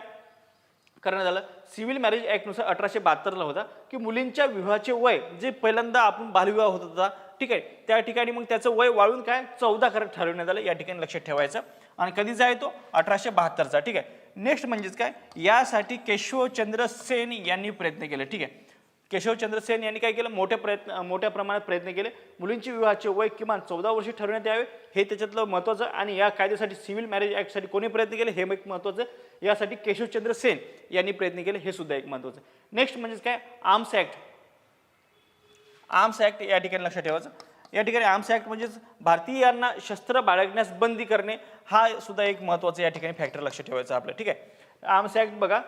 करण्यात आलं, सिव्हिल मॅरेज ऍक्ट नुसार 1872 ला होता की मुलींच्या विवाहाचे वय, जे पहिल्यांदा आपण बालविवाह होत होता ठीक आहे, त्या ठिकाणी मग त्याचं वय वाढून काय 14 ठरवण्यात आलं या ठिकाणी लक्षात ठेवायचं. आणि कधीचा आहे तो 1872चा. ठीक आहे. नेक्स्ट म्हणजेच काय, यासाठी केशवचंद्र सेन यांनी प्रयत्न केले. ठीक आहे. केशवचंद्र सेन यांनी काय केलं, मोठ्या प्रमाणात प्रयत्न केले. मुलींचे विवाहाचे वय किमान 14 वर्षे ठरवण्यात यावे, हे त्याच्यातलं महत्त्वाचं. आणि या कायद्यासाठी सिव्हिल मॅरेज ऍक्टसाठी कोणी प्रयत्न केले, हे एक महत्त्वाचं. यासाठी केशवचंद्र सेन यांनी प्रयत्न केले, हे सुद्धा एक महत्त्वाचं. नेक्स्ट म्हणजेच काय, आर्म्स ऍक्ट या ठिकाणी लक्षात ठेवायचं. या ठिकाणी आर्म्स ऍक्ट म्हणजेच भारतीयांना शस्त्र बाळगण्यास बंदी करणे, हा सुद्धा एक महत्त्वाचा या ठिकाणी फॅक्टर लक्षात ठेवायचा आपलं. ठीक आहे. आर्म्स ऍक्ट बघा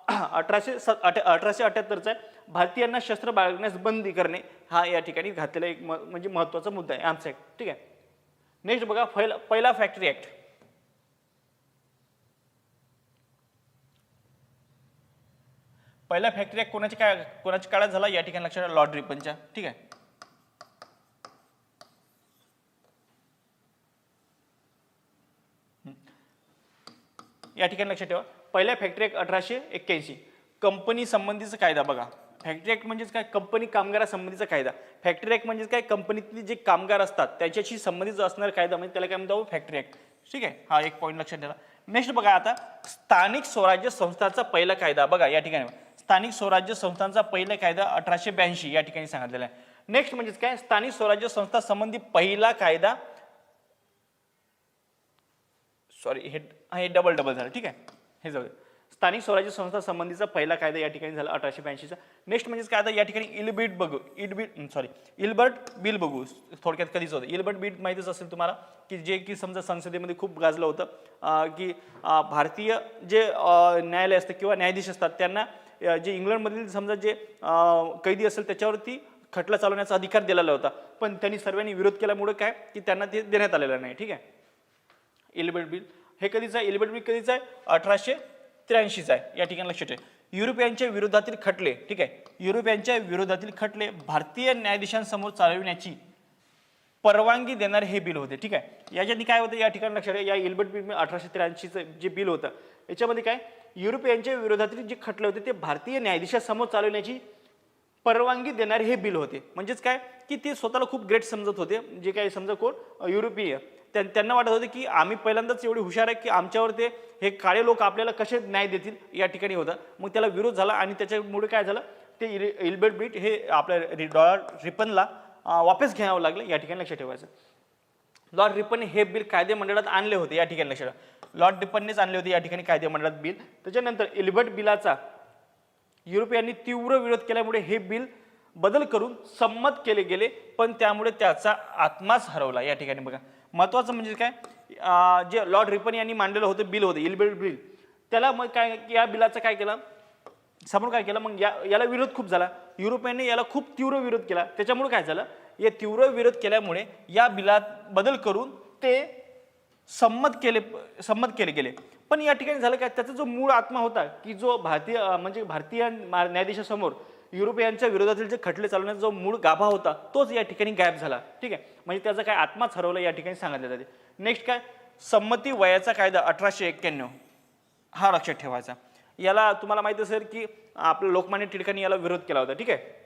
1878चा आहे. भारतीयांना शस्त्र बाळगण्यास बंदी करणे, हा या ठिकाणी घातलेला एक म्हणजे महत्त्वाचा मुद्दा आहे आर्म्स ऍक्ट. ठीक आहे. नेक्स्ट बघा पहिला फॅक्टरी ऍक्ट. पहिला फॅक्टरी ऍक्ट कोणाच्या काळात झाला या ठिकाणी लक्षात, लॉर्ड रिपनच्या. ठीक आहे. या ठिकाणी लक्षात ठेवा, पहिला फॅक्टरी ऍक्ट 1881. कंपनी संबंधीचा कायदा बघा. फॅक्टरी ऍक्ट म्हणजेच काय, कंपनी कामगारासंबंधीचा कायदा. फॅक्टरी ऍक्ट म्हणजेच काय, कंपनीतले जे कामगार असतात त्याच्याशी संबंधित असणारा कायदा, म्हणजे त्याला काय म्हणतो फॅक्टरी ऍक्ट. ठीक आहे. हा एक पॉईंट लक्षात ठेवा. नेक्स्ट बघा आता स्थानिक स्वराज्य संस्थांचा पहिला कायदा. बघा या ठिकाणी स्थानिक स्वराज्य संस्थांचा पहिला कायदा 1882 या ठिकाणी सांगितलेला आहे. नेक्स्ट म्हणजेच काय, स्थानिक स्वराज्य संस्था संबंधी पहिला कायदा, सॉरी हे डबल झालं. ठीक आहे. हे जाऊ दे. स्थानिक स्वराज्य संस्था संबंधीचा पहिला कायदा या ठिकाणी झाला 1882चा. नेक्स्ट म्हणजेच काय, आता या ठिकाणी इल्बर्ट बिल बघू थोडक्यात. कधीच होतं इल्बर्ट बिल, माहितीच असेल तुम्हाला, की जे की समजा संसदेमध्ये खूप गाजलं होतं, की भारतीय जे न्यायालय असतं किंवा न्यायाधीश असतात त्यांना जे इंग्लंडमधील समजा जे कैदी असेल त्याच्यावरती खटला चालवण्याचा अधिकार दिलेला होता, पण त्यांनी सर्वांनी विरोध केल्यामुळे काय की त्यांना ते देण्यात आलेलं नाही. ठीक आहे. इल्बर्ट बिल हे कधीचं आहे, इल्बर्ट बिल कधीचं आहे, 1883चा आहे या ठिकाणी लक्षात ठेवा. युरोपियनच्या विरोधातील खटले, ठीक आहे, युरोपियनच्या विरोधातील खटले भारतीय न्यायाधीशांसमोर चालविण्याची परवानगी देणारे हे बिल होते. ठीक आहे. याच्यात काय होतं या ठिकाणी लक्षात ठेवा, या इल्बर्ट बिल 1883चं जे बिल होतं याच्यामध्ये काय, युरोपियनच्या विरोधातील जे खटले होते ते भारतीय न्यायाधीशासमोर चालवण्याची परवानगी देणारे हे बिल होते. म्हणजेच काय की ते स्वतःला खूप ग्रेट समजत होते, जे काही समजा कोण युरोपीय, त्यांना वाटत होते की आम्ही पहिल्यांदाच एवढे हुशार आहे की आमच्यावर ते हे काळे लोक आपल्याला कसे न्याय देतील या ठिकाणी होता. मग त्याला विरोध झाला आणि त्याच्यामुळे काय झालं, ते इल्बर्ट बीट हे आपल्या लॉर्ड रिपनला वापस घ्यावं लागलं. या ठिकाणी लक्षात ठेवायचं. लॉर्ड रिपन हे बिल कायदेमंडळात आणले होते. या ठिकाणी लक्षात ठेवा, लॉर्ड रिपननेच आणले होते या ठिकाणी कायदेमंडळात बिल. त्याच्यानंतर इल्बर्ट बिलाचा युरोपियांनी तीव्र विरोध केल्यामुळे हे बिल बदल करून संमत केले गेले, पण त्यामुळे त्याचा आत्माच हरवला. या ठिकाणी बघा महत्वाचं म्हणजे काय, जे लॉर्ड रिपन यांनी मांडलेलं होतं बिल होतं इल्बर्ट बिल, त्याला मग काय या बिलाचं काय केलं, समोर काय केलं, मग याला विरोध खूप झाला. युरोपियांनी याला खूप तीव्र विरोध केला. त्याच्यामुळे काय झालं, या तीव्र विरोध केल्यामुळे या बिलात बदल करून ते संमत केले गेले. पण या ठिकाणी झालं काय, त्याचा जो मूळ आत्मा होता की जो भारतीय न्यायाधीशासमोर युरोपियांच्या विरोधातील जे खटले चालवण्याचा जो मूळ गाभा होता तोच या ठिकाणी गायब झाला. ठीक आहे, म्हणजे त्याचा काय आत्माच हरवला या ठिकाणी सांगितलं जाते. नेक्स्ट काय, संमती वयाचा कायदा 1891 हा लक्षात ठेवायचा. याला तुम्हाला माहिती असेल की आपलं लोकमान्य टिळकांनी याला विरोध केला होता. ठीक आहे,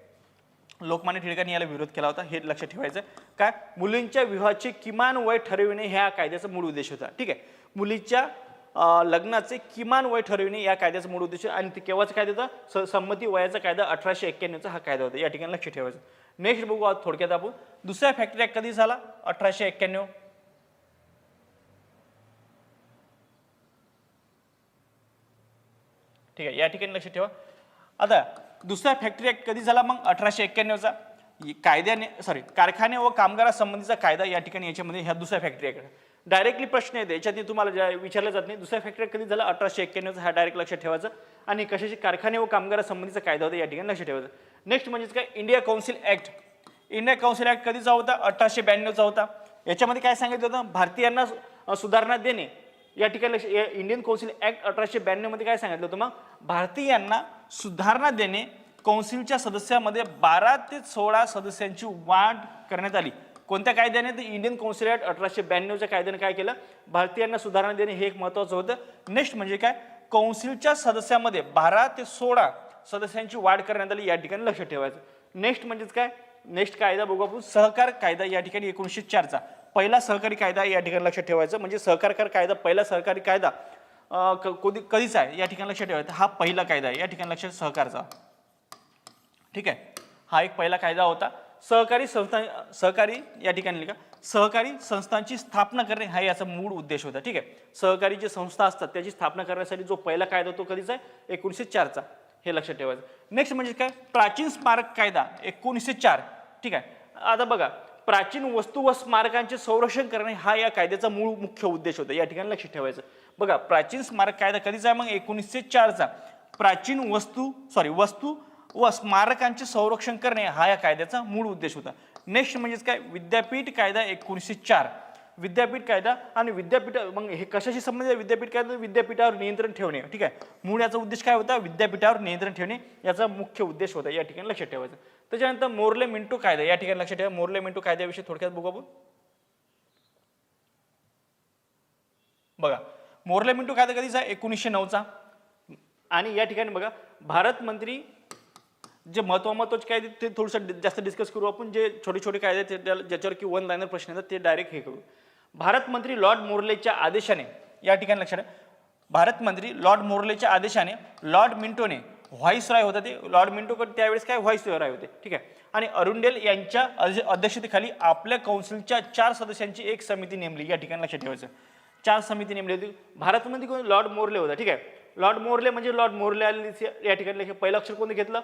लोकमान्य टिळकांनी याला विरोध केला होता, हे लक्षात ठेवायचं. काय, मुलींच्या विवाहाचे किमान वय ठरविणे ह्या कायद्याचा मूळ उद्देश होता. ठीक आहे, मुलीच्या लग्नाचे किमान वय ठरविणे या कायद्याचा मूळ उद्देश, आणि ते केव्हाचा कायदा होता, संमती वयाचा कायदा 1891 हा कायदा होता. या ठिकाणी लक्ष ठेवायचं. नेक्स्ट बघू आज थोडक्यात आपण, दुसरा फॅक्टरी ऍक्ट कधी झाला, 1891. ठीक आहे, या ठिकाणी लक्ष ठेवा. आता दुसरा फॅक्टरी ऍक्ट कधी झाला मग, 1891चा. कायद्याने कारखाने व कामगारांसंबंधीचा कायदा या ठिकाणी याच्यामध्ये ह्या दुसऱ्या फॅक्टरी ऍक्ट. डायरेक्टली प्रश्न येते याच्यात, तुम्हाला विचारलं जात नाही. दुसऱ्या फॅक्टरी कधी झाला, 1891चा, हा डायरेक्ट लक्षात ठेवायचा. आणि कशाचे, कारखाने व कामगारांसंबंधीचा कायदा होता, या ठिकाणी लक्षात ठेवायचं. नेक्स्ट म्हणजेच काय, India council act. India council act कधीचा होता, 1892चा होता. याच्यामध्ये काय सांगितलं होतं, भारतीयांना सुधारणा देणे. या ठिकाणी इंडियन काउन्सिल ऍक्ट 1892 मध्ये काय सांगितलं होतं, मग भारतीयांना सुधारणा देणे. काउन्सिलच्या सदस्यामध्ये 12 ते 16 सदस्यांची वाढ करण्यात आली. कोणत्या कायद्याने, तर इंडियन काउन्सिल ऍक्ट 1892च्या कायद्याने काय केलं, भारतीयांना सुधारणा देणे हे एक महत्वाचं होतं. नेक्स्ट म्हणजे काय, काउन्सिलच्या सदस्यामध्ये 12 ते 16 सदस्यांची वाढ करण्यात आली. या ठिकाणी लक्षात ठेवायचं. नेक्स्ट म्हणजेच काय, नेक्स्ट कायदा बघू आपण, सहकार कायदा. या ठिकाणी 1904चा पहिला सहकारी कायदा या ठिकाणी लक्षात ठेवायचं. म्हणजे सहकार कायदा, पहिला सहकारी कायदा कधीचा आहे या ठिकाणी लक्षात ठेवायचं. हा पहिला कायदा आहे या ठिकाणी लक्षात, सहकारचा. ठीक आहे, हा एक पहिला कायदा होता. सहकारी या ठिकाणी लिहा, सहकारी संस्थांची स्थापना करणे हा याचा मूळ उद्देश होता. ठीक आहे, सहकारी जे संस्था असतात त्याची स्थापना करण्यासाठी जो पहिला कायदा तो कधीचा आहे, 1904चा. हे लक्षात ठेवायचं. नेक्स्ट म्हणजे काय, प्राचीन स्मारक कायदा 1904. ठीक आहे, आता बघा, प्राचीन वस्तू व स्मारकांचे संरक्षण करणे हा या कायद्याचा मूळ मुख्य उद्देश होता. या ठिकाणी लक्षात ठेवायचं. बघा, प्राचीन स्मारक कायदा कधीचा आहे मग, 1904चा. प्राचीन वस्तू व स्मारकांचे संरक्षण करणे हा या कायद्याचा मूळ उद्देश होता. नेक्स्ट म्हणजेच काय, विद्यापीठ कायदा 1904. विद्यापीठ कायदा आणि विद्यापीठ, मग हे कशाशी संबंधित आहे, विद्यापीठ कायदा, विद्यापीठावर नियंत्रण ठेवणे. ठीक आहे, मूळ याचा उद्देश काय होता, विद्यापीठावर नियंत्रण ठेवणे याचा मुख्य उद्देश होता. या ठिकाणी लक्षात ठेवायचं. त्याच्यानंतर मोर्ले मिंटो कायदा. या ठिकाणी लक्षात ठेवा, मोर्ले मिंटो कायद्याविषयी थोडक्यात बघू आपण. बघा, मोर्ले मिंटो कायदा कधीचा, 1909चा. आणि या ठिकाणी बघा, भारत मंत्री जे महत्वाचे कायदे ते थोडंसं जास्त डिस्कस करू आपण. जे छोटे छोटे कायदे ज्याच्यावर की वन लाईनर प्रश्न येतात ते डायरेक्ट हे करू. भारत मंत्री लॉर्ड मोर्लेच्या आदेशाने, या ठिकाणी लक्षात, भारत मंत्री लॉर्ड मोर्लेच्या आदेशाने लॉर्ड मिंटोने, व्हाईसरॉय होता ते, लॉर्ड मिंटो त्यावेळेस काय व्हाईसरॉय होते. ठीक आहे, आणि अरुंडेल यांच्या अध्यक्षतेखाली आपल्या काउन्सिलच्या 4 सदस्यांची एक समिती नेमली. या ठिकाणी लक्षात ठेवायचं, 4 समिती नेमली होती. भारत मंत्री कोण, लॉर्ड मोर्ले होता. ठीक आहे, लॉर्ड मोर्ले म्हणजे लॉर्ड मोर्ले या ठिकाणी पहिलं अक्षर कोणी घेतलं,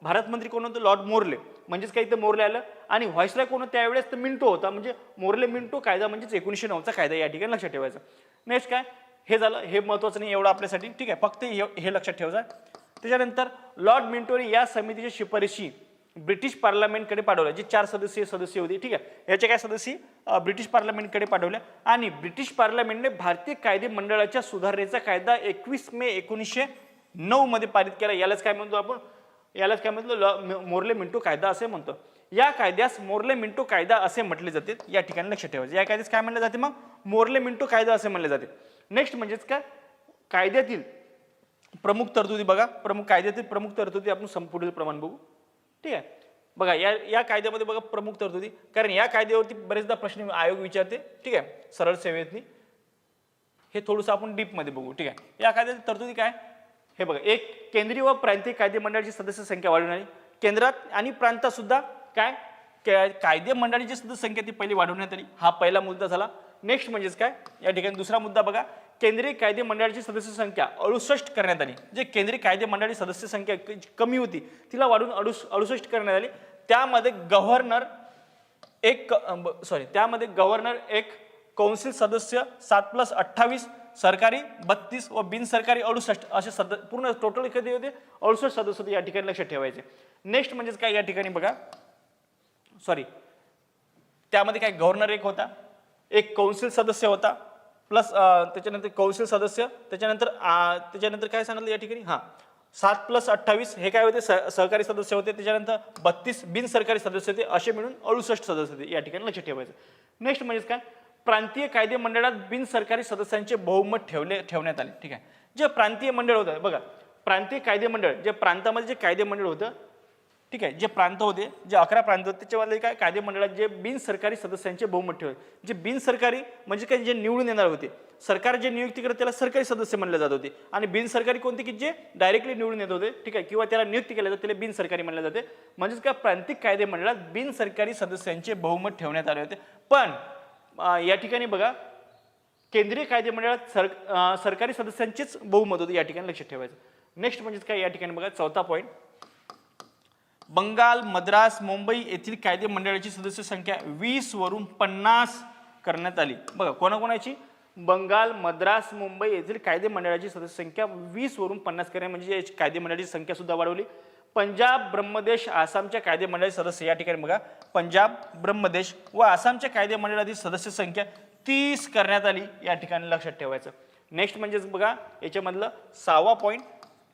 भारत मंत्री कोण होतं, लॉर्ड मोर्ले. म्हणजेच काय, इथं मोर्ले आलं. आणि व्हाईसरॉय कोण होतं त्यावेळेस, तर मिंटो होता. म्हणजे मोर्ले मिंटो कायदा म्हणजेच 1909चा कायदा. या ठिकाणी लक्षात ठेवायचं. नेक्स्ट काय, हे झालं, हे महत्वाचं नाही एवढं आपल्यासाठी. ठीक आहे, फक्त हे लक्षात ठेवायचं. त्याच्यानंतर लॉर्ड मिंटोने या समितीच्या शिफारशी ब्रिटिश पार्लमेंटकडे पाठवल्या. जे 4 सदस्य होते. ठीक आहे, याचे काय सदस्य ब्रिटिश पार्लमेंटकडे पाठवल्या. आणि ब्रिटिश पार्लमेंटने भारतीय कायदे मंडळाच्या सुधारणेचा कायदा 21 मे 1909 मध्ये पारित केला. यालाच काय म्हणतो आपण, यालाच काय म्हणतो, मोर्ले मिंटो कायदा असे म्हणतो. या कायद्यास मोर्ले मिंटो कायदा असे म्हटले जाते. या ठिकाणी लक्षात ठेवायचं. या कायद्यास काय म्हणले जाते मग, मोर्ले मिंटो कायदा असे म्हणले जाते. नेक्स्ट म्हणजेच काय, कायद्यातील प्रमुख तरतुदी. बघा, कायद्यातील प्रमुख तरतुदी आपण पुढील प्रमाण बघू. ठीक आहे. बघा या या कायद्यामध्ये बघा प्रमुख तरतुदी, कारण या कायद्यावरती बरेचदा प्रश्न आयोग विचारते. ठीक आहे, सरळ सेवेतनी हे थोडंसं आपण डीपमध्ये बघू. ठीक आहे, या कायद्याची तरतुदी काय हे बघा. एक, केंद्रीय व प्रांतीय कायदे मंडळाची सदस्य संख्या वाढवणारी. केंद्रात आणि प्रांतात सुद्धा काय कायदे मंडळाची सदस्य संख्या ती पहिली वाढवण्यात आली. हा पहिला मुद्दा झाला. नेक्स्ट म्हणजेच काय या ठिकाणी दुसरा मुद्दा बघा, केंद्रीय कायदे मंडळाची सदस्य संख्या 68 करण्यात आली. जे केंद्रीय कायदे मंडळाची सदस्य संख्या कमी होती तिला वाढवून 68 करण्यात आली. त्यामध्ये गव्हर्नर एक कौन्सिल सदस्य 7+28 सरकारी 32 व बिनसरकारी 68 असे पूर्ण टोटल किती होते 68 सदस्य होते. या ठिकाणी लक्षात ठेवायचे. नेक्स्ट म्हणजेच काय या ठिकाणी बघा त्यामध्ये काय गव्हर्नर एक होता, एक कौन्सिल सदस्य होता प्लस त्याच्यानंतर कौन्सिल सदस्य, त्याच्यानंतर काय सांगितलं या ठिकाणी 7+28 हे काय होते सहकारी सदस्य होते, त्याच्यानंतर 32 बिनसरकारी सदस्य होते, असे मिळून 68 सदस्य होते. या ठिकाणी लक्षात ठेवायचं. नेक्स्ट म्हणजे काय प्रांतीय कायदे मंडळात बिनसरकारी सदस्यांचे बहुमत ठेवण्यात आले. ठीक आहे, जे प्रांतीय मंडळ होतं बघा, प्रांतीय कायदे मंडळ जे प्रांतामध्ये जे कायदे मंडळ होतं, ठीक आहे, जे प्रांत होते जे 11 प्रांत होते त्याच्यामध्ये काय कायदे मंडळात जे बिनसरकारी सदस्यांचे बहुमत ठेवले. जे बिनसरकारी म्हणजे काय जे निवडून येणार होते, सरकार जे नियुक्ती करत त्याला सरकारी सदस्य म्हणले जात होते, आणि बिनसरकारी कोणते की जे डायरेक्टली निवडून येत होते. ठीक आहे, किंवा त्याला नियुक्ती केल्या जाते त्याला बिनसरकारी म्हणले जाते. म्हणजेच काय प्रांतिक कायदे मंडळात बिनसरकारी सदस्यांचे बहुमत ठेवण्यात आले होते. पण या ठिकाणी बघा केंद्रीय कायदे मंडळात सरकारी सदस्यांचेच बहुमत होते. या ठिकाणी लक्षात ठेवायचं. नेक्स्ट म्हणजे काय या ठिकाणी बघा चौथा पॉईंट, बंगाल, मद्रास, मुंबई येथील कायदे मंडळाची सदस्य संख्या 20 वरून 50 करण्यात आली. बघा कोणाकोणाची, बंगाल, मद्रास, मुंबई येथील कायदे मंडळाची सदस्य संख्या 20 वरून 50 करणे म्हणजे कायदे मंडळाची संख्या सुद्धा वाढवली. पंजाब, ब्रह्मदेश, आसामच्या कायदे मंडळाचे सदस्य या ठिकाणी बघा पंजाब, ब्रह्मदेश व आसामच्या कायदे मंडळातील सदस्य संख्या 30 करण्यात आली. या ठिकाणी लक्षात ठेवायचं. नेक्स्ट म्हणजेच बघा याच्यामधलं 6वा पॉईंट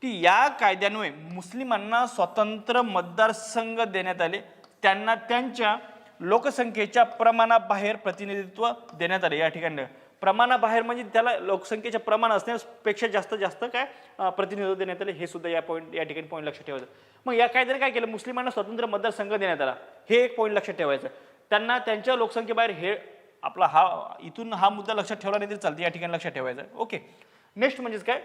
की या कायद्यान्वये मुस्लिमांना स्वतंत्र मतदारसंघ देण्यात आले. त्यांना त्यांच्या लोकसंख्येच्या प्रमाणाबाहेर प्रतिनिधित्व देण्यात आले. या ठिकाणी प्रमाणाबाहेर म्हणजे त्याला लोकसंख्येच्या प्रमाण असण्यापेक्षा जास्त काय प्रतिनिधित्व देण्यात आले. हे सुद्धा या ठिकाणी पॉईंट लक्षात ठेवायचं. मग या कायद्याने काय केलं, मुस्लिमांना स्वतंत्र मतदारसंघ देण्यात आला. हे एक पॉईंट लक्षात ठेवायचं. त्यांना त्यांच्या लोकसंख्येबाहेर हे आपला इथून हा मुद्दा लक्षात ठेवला नाही तरी चालते. या ठिकाणी लक्षात ठेवायचं. ओके, नेक्स्ट म्हणजेच काय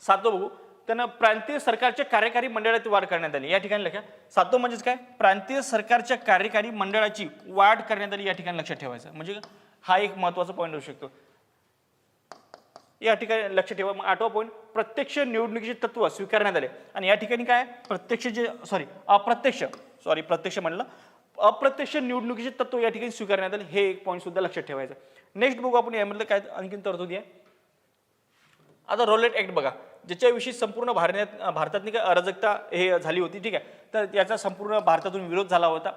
7 बघू, त्यांना प्रांतीय सरकारच्या कार्यकारी मंडळाची वाढ करण्यात आली. या ठिकाणी लक्षात 7 म्हणजेच काय प्रांतीय सरकारच्या कार्यकारी मंडळाची वाढ करण्यात आली. या ठिकाणी लक्षात ठेवायचं. म्हणजे हा एक महत्त्वाचा पॉईंट होऊ शकतो. या ठिकाणी लक्षात ठेवा. मग 8वा पॉईंट, प्रत्यक्ष निवडणुकीचे तत्व स्वीकारण्यात आले. आणि या ठिकाणी काय अप्रत्यक्ष निवडणुकीचे तत्व या ठिकाणी स्वीकारण्यात आले. हे एक पॉईंट सुद्धा लक्षात ठेवायचं. नेक्स्ट बघू आपण यामधलं काय आणखीन तरतुदी आहे. आता रोलेट ऍक्ट बघा, ज्याच्याविषयी संपूर्ण भारतातली काय अराजकता हे झाली होती. ठीक आहे, तर याचा संपूर्ण भारतातून विरोध झाला होता.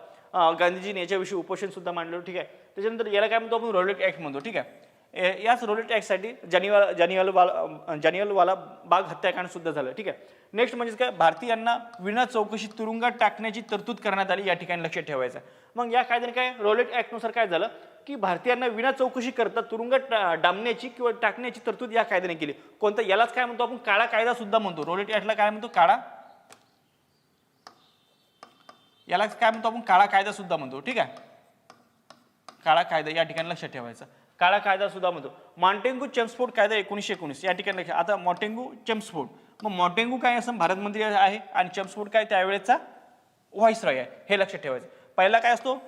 गांधीजीने याच्याविषयी उपोषण सुद्धा मांडलं. ठीक आहे, त्याच्यानंतर याला काय म्हणतो आपण रोलेट ऍक्ट म्हणतो. ठीक आहे, याच रोलेट ऍक्टसाठी जालियनवाला बाग हत्याकांड सुद्धा झालं. ठीक आहे, नेक्स्ट म्हणजे काय भारतीयांना विना चौकशी तुरुंगात टाकण्याची तरतूद करण्यात आली. या ठिकाणी लक्षात ठेवायचं. मग या कायद्याने काय रोलेट ऍक्टनुसार काय झालं की भारतीयांना विना चौकशी करता तुरुंगात डांबण्याची किंवा टाकण्याची तरतूद या कायद्याने केली. कोणता यालाच काय म्हणतो आपण काळा कायदा सुद्धा म्हणतो. रोलेट ऍक्टला काय म्हणतो यालाच काय म्हणतो आपण काळा कायदा सुद्धा म्हणतो. ठीक आहे, काळा कायदा या ठिकाणी लक्षात ठेवायचं. काळा कायदा सुद्धा म्हणतो. मॉन्टेग्यू चेम्स्फोर्ड कायदा 1919 या ठिकाणी लक्षात. आता मॉन्टेग्यू चेम्स्फोर्ड, मग मॉन्टेग्यू काय असं भारत मंत्री आहे आणि चेम्स्फोर्ड काय त्यावेळेचा व्हाईसरॉय आहे. हे लक्षात ठेवायचं. पहिला काय असतो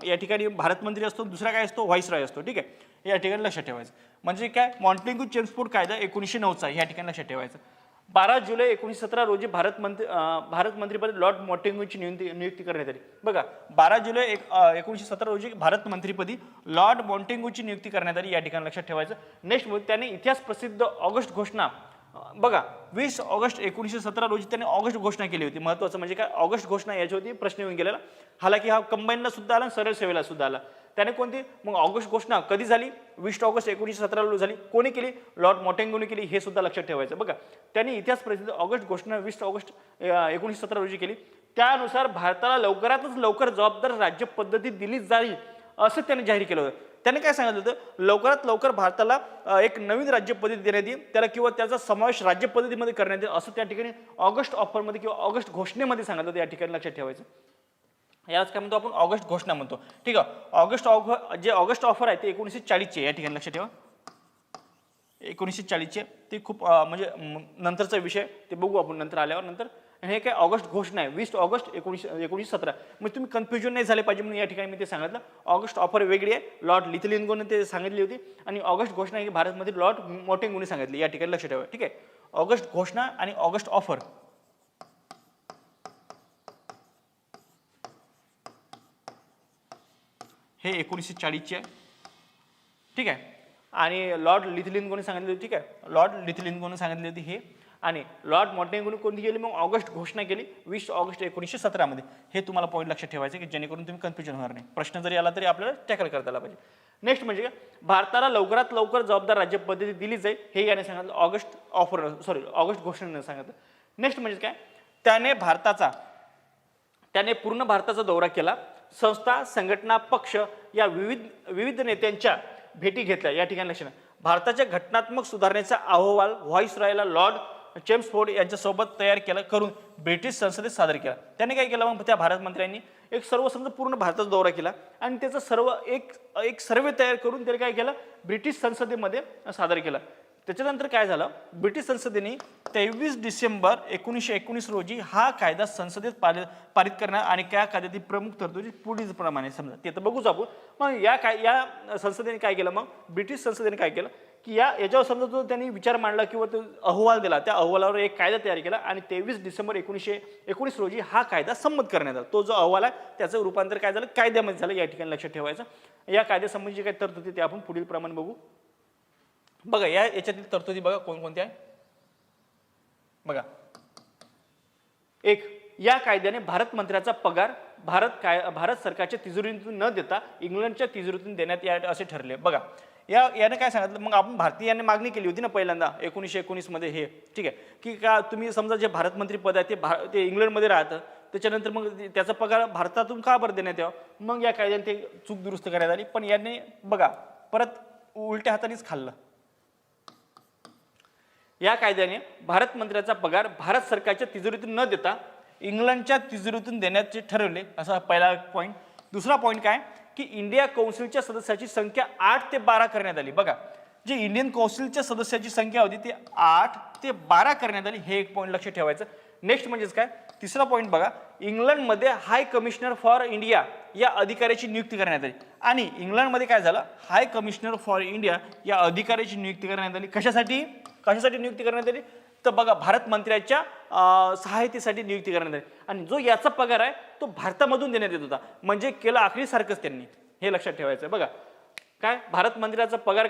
या ठिकाणी भारत मंत्री असतो, दुसरा काय असतो व्हाईसरॉय असतो. ठीक आहे, या ठिकाणी लक्षात ठेवायचं. म्हणजे काय मॉन्टेग्यू चेम्स्फोर्ड कायदा 1909चा या ठिकाणी लक्षात ठेवायचं. 12 जुलै 1917 रोजी भारत मंत्रीपदी लॉर्ड मॉन्टेग्यूची नियुक्ती करण्यात आली. बघा 12 जुलै 1917 रोजी भारत मंत्रीपदी लॉर्ड मॉन्टेग्यूची नियुक्ती करण्यात आली. या ठिकाणी लक्षात ठेवायचं. नेक्स्ट त्याने इतिहास प्रसिद्ध ऑगस्ट घोषणा बघा 20 ऑगस्ट 1917 रोजी त्याने ऑगस्ट घोषणा केली होती. महत्त्वाचं म्हणजे काय ऑगस्ट घोषणा याच्यावरती प्रश्न येऊन गेलेला. हालाकी हा कंबाईनला सुद्धा आला, सरळ सेवेला सुद्धा आला. त्याने कोणती मग ऑगस्ट घोषणा कधी झाली 20 ऑगस्ट 1917 रोजी झाली. कोणी केली लॉर्ड मॉन्टेग्यूने केली. हे सुद्धा लक्षात ठेवायचं. बघा त्यांनी इतिहास प्रसिद्ध ऑगस्ट घोषणा 20 ऑगस्ट 1917 रोजी केली. त्यानुसार भारताला लवकरातच लवकर जबाबदार राज्य पद्धती दिली जाईल असं त्याने जाहीर केलं होतं. त्याने काय सांगितलं होतं, लवकरात लवकर भारताला एक नवीन राज्य पद्धती देण्यात येईल त्याला किंवा त्याचा समावेश राज्य पद्धतीमध्ये करण्यात येईल असं त्या ठिकाणी ऑगस्ट ऑफरमध्ये किंवा ऑगस्ट घोषणेमध्ये सांगितलं होतं. या ठिकाणी लक्षात ठेवायचं. यालाच काय म्हणतो आपण, ऑगस्ट घोषणा म्हणतो. ठीक आहे. जे ऑगस्ट ऑफर आहे ते 1940 या ठिकाणी लक्षात ठेवा. 1940 ते खूप म्हणजे नंतरचा विषय, ते बघू आपण नंतर आल्यावर. नंतर हे काय ऑगस्ट घोषणा आहे 20 ऑगस्ट 1917. मग तुम्ही कन्फ्युजन नाही झाले पाहिजे म्हणून या ठिकाणी मी ते सांगितलं. ऑगस्ट ऑफर वेगळी आहे, लॉर्ड लिथलिंगोने ते सांगितली होती, आणि ऑगस्ट घोषणा ही भारतमध्ये लॉर्ड मॉन्टेग्यूने सांगितली. या ठिकाणी लक्षात ठेवा. ठीक आहे. ऑगस्ट घोषणा आणि ऑगस्ट ऑफर हे 1940 आहे. ठीक आहे. आणि लॉर्ड लिथलिंगोने सांगितले होते. ठीक आहे. लॉर्ड लिथलिंगोने सांगितले होते हे, आणि लॉर्ड मॉन्टेग्यूने कोणती केली मग ऑगस्ट घोषणा केली 20 ऑगस्ट 1917 मध्ये. हे तुम्हाला पॉईंट लक्षात ठेवायचं की जेणेकरून तुम्ही कन्फ्युजन होणार नाही. प्रश्न जरी आला तरी आपल्याला टॅकल करता आला पाहिजे. नेक्स्ट म्हणजे भारताला लवकरात लवकर जबाबदार राज्य पद्धती दिली जाईल हे याने सांगितलं, ऑगस्ट घोषणेने सांगितलं. नेक्स्ट म्हणजे काय, त्याने पूर्ण भारताचा दौरा केला. संस्था, संघटना, पक्ष या विविध नेत्यांच्या भेटी घेतल्या. या ठिकाणी लक्षात, भारताच्या घटनात्मक सुधारणेचा अहवाल व्हाईसरॉयला लॉर्ड चेम्सफोर्ड यांच्यासोबत तयार केला करून ब्रिटिश संसदेत सादर केला. त्याने काय केलं मग, त्या भारत मंत्र्यांनी एक सर्वसंघ पूर्ण भारताचा दौरा केला आणि त्याचा एक सर्वे तयार करून त्याने काय केलं, ब्रिटिश संसदेमध्ये सादर केला. त्याच्यानंतर काय झालं, ब्रिटिश संसदेने 23 डिसेंबर 1919 रोजी हा कायदा संसदेत पारित करणार, आणि त्या कायद्यातील प्रमुख तरतुदी पुढील प्रमाणे समजा ते तर बघूच आपण. मग या संसदेने काय केलं, मग ब्रिटिश संसदेने काय केलं की याच्यावर समजा जो त्यांनी विचार मांडला किंवा तो अहवाल दिला, त्या अहवालावर एक कायदा तयार केला आणि 23 डिसेंबर 1919 रोजी हा कायदा संमत करण्यात आला. तो जो अहवाल आहे त्याचं रूपांतर काय झालं, कायद्यामध्ये झालं. या ठिकाणी लक्षात ठेवायचं. या कायद्यासंबंधी काय तरतुदी ते आपण पुढील प्रमाणे बघू. बघा याच्यातील तरतुदी बघा कोणकोणत्या आहे. बघा, एक, या कायद्याने भारत मंत्र्याचा पगार भारत सरकारच्या तिजोरीतून न देता इंग्लंडच्या तिजोरीतून देण्यात यावे असे ठरले. बघा, याने काय सांगितलं, मग आपण भारतीयांनी मागणी केली होती ना पहिल्यांदा 1919 मध्ये हे. ठीक आहे, की का तुम्ही समजा जे भारत मंत्री पद आहे ते इंग्लंडमध्ये राहतं, त्याच्यानंतर मग त्याचा पगार भारतातून का बरं देण्यात यावं. मग या कायद्याने ते चूक दुरुस्त करण्यात आली. पण याने बघा परत उलट्या हातानेच खाल्लं. या कायद्याने भारत मंत्र्याचा पगार भारत सरकारच्या तिजोरीतून न देता इंग्लंडच्या तिजोरीतून देण्याचे ठरवले, असा पहिला पॉईंट. दुसरा पॉईंट काय की इंडिया कौन्सिलच्या सदस्याची संख्या 8 ते 12 करण्यात आली. बघा, जी इंडियन कौन्सिलच्या सदस्याची संख्या होती ती 8 ते 12 करण्यात आली. हे एक पॉईंट लक्षात ठेवायचं. नेक्स्ट म्हणजेच काय, तिसरा पॉईंट बघा, इंग्लंडमध्ये हाय कमिशनर फॉर इंडिया या अधिकाऱ्याची नियुक्ती करण्यात आली. आणि इंग्लंडमध्ये काय झालं, हाय कमिशनर फॉर इंडिया या अधिकाऱ्याची नियुक्ती करण्यात आली. कशासाठी नियुक्ती करण्यात आली, तर बघा भारत मंत्र्याच्या सहायतेसाठी नियुक्ती करण्यात आली. आणि जो याचा पगार आहे तो भारतामधून देण्यात येत होता. म्हणजे केलं आखरी सारखंच त्यांनी. हे लक्षात ठेवायचं. बघा काय, भारत मंत्र्याचा पगार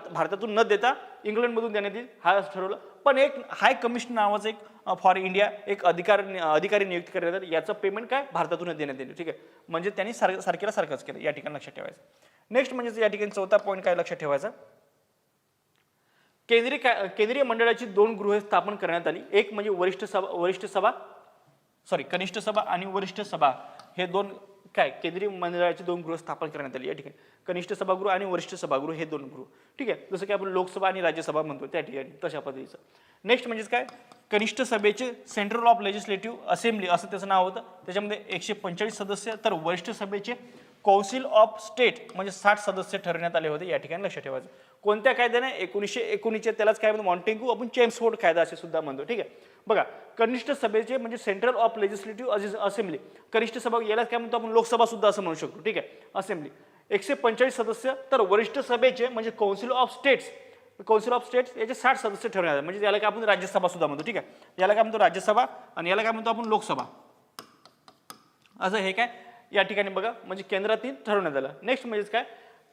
भारतातून न देता इंग्लंडमधून देण्यात येईल हा ठरवलं. पण एक हाय कमिशनर नावाचं एक फॉर इंडिया एक अधिकारी नियुक्त करण्यात आले. याचं पेमेंट काय भारतातूनच देण्यात येईल. ठीक आहे, म्हणजे त्यांनी सारखेला सारखंच केलं. या ठिकाणी लक्षात ठेवायचं. नेक्स्ट म्हणजे या ठिकाणी चौथा पॉईंट काय लक्षात ठेवायचा, केंद्रीय मंडळाची 2 गृहे स्थापन करण्यात आली. एक म्हणजे कनिष्ठ सभा आणि वरिष्ठ सभा हे 2 काय केंद्रीय मंडळाची 2 गृह स्थापन करण्यात आली. या ठिकाणी कनिष्ठ सभागृह आणि वरिष्ठ सभागृह हे 2 गृह. ठीक आहे, जसं की आपण लोकसभा आणि राज्यसभा म्हणतो त्या ठिकाणी तशा पद्धतीचं. नेक्स्ट म्हणजे काय, कनिष्ठ सभेचे सेंट्रल ऑफ लेजिस्लेटिव्ह असेंब्ली असं त्याचं नाव होतं. त्याच्यामध्ये 145 सदस्य, तर वरिष्ठ सभेचे कौन्सिल ऑफ स्टेट म्हणजे 60 सदस्य ठरवण्यात आले होते. या ठिकाणी लक्षात ठेवायचं. कोणत्या कायद्याने 1919 त्यालाच काय म्हणतो, मॉन्टेग्यू आपण चेम्सफोर्ड कायदा असे सुद्धा म्हणतो. ठीक आहे, बघा कनिष्ठ सभेचे म्हणजे सेंट्रल ऑफ लेजिस्लेटिव्ह असेंब्ली, कनिष्ठ सभा याला काय म्हणतो आपण लोकसभा सुद्धा असं म्हणू शकतो. ठीक आहे, असेंब्ली 145 सदस्य, तर वरिष्ठ सभेचे म्हणजे कौन्सिल ऑफ स्टेट्स याचे 60 सदस्य ठरवण्यात आले. म्हणजे याला काय आपण राज्यसभा सुद्धा म्हणतो. ठीक आहे, याला काय म्हणतो राज्यसभा आणि याला काय म्हणतो आपण लोकसभा असं. हे काय या ठिकाणी बघा म्हणजे केंद्रातील ठरवण्यात आलं. नेक्स्ट म्हणजे काय,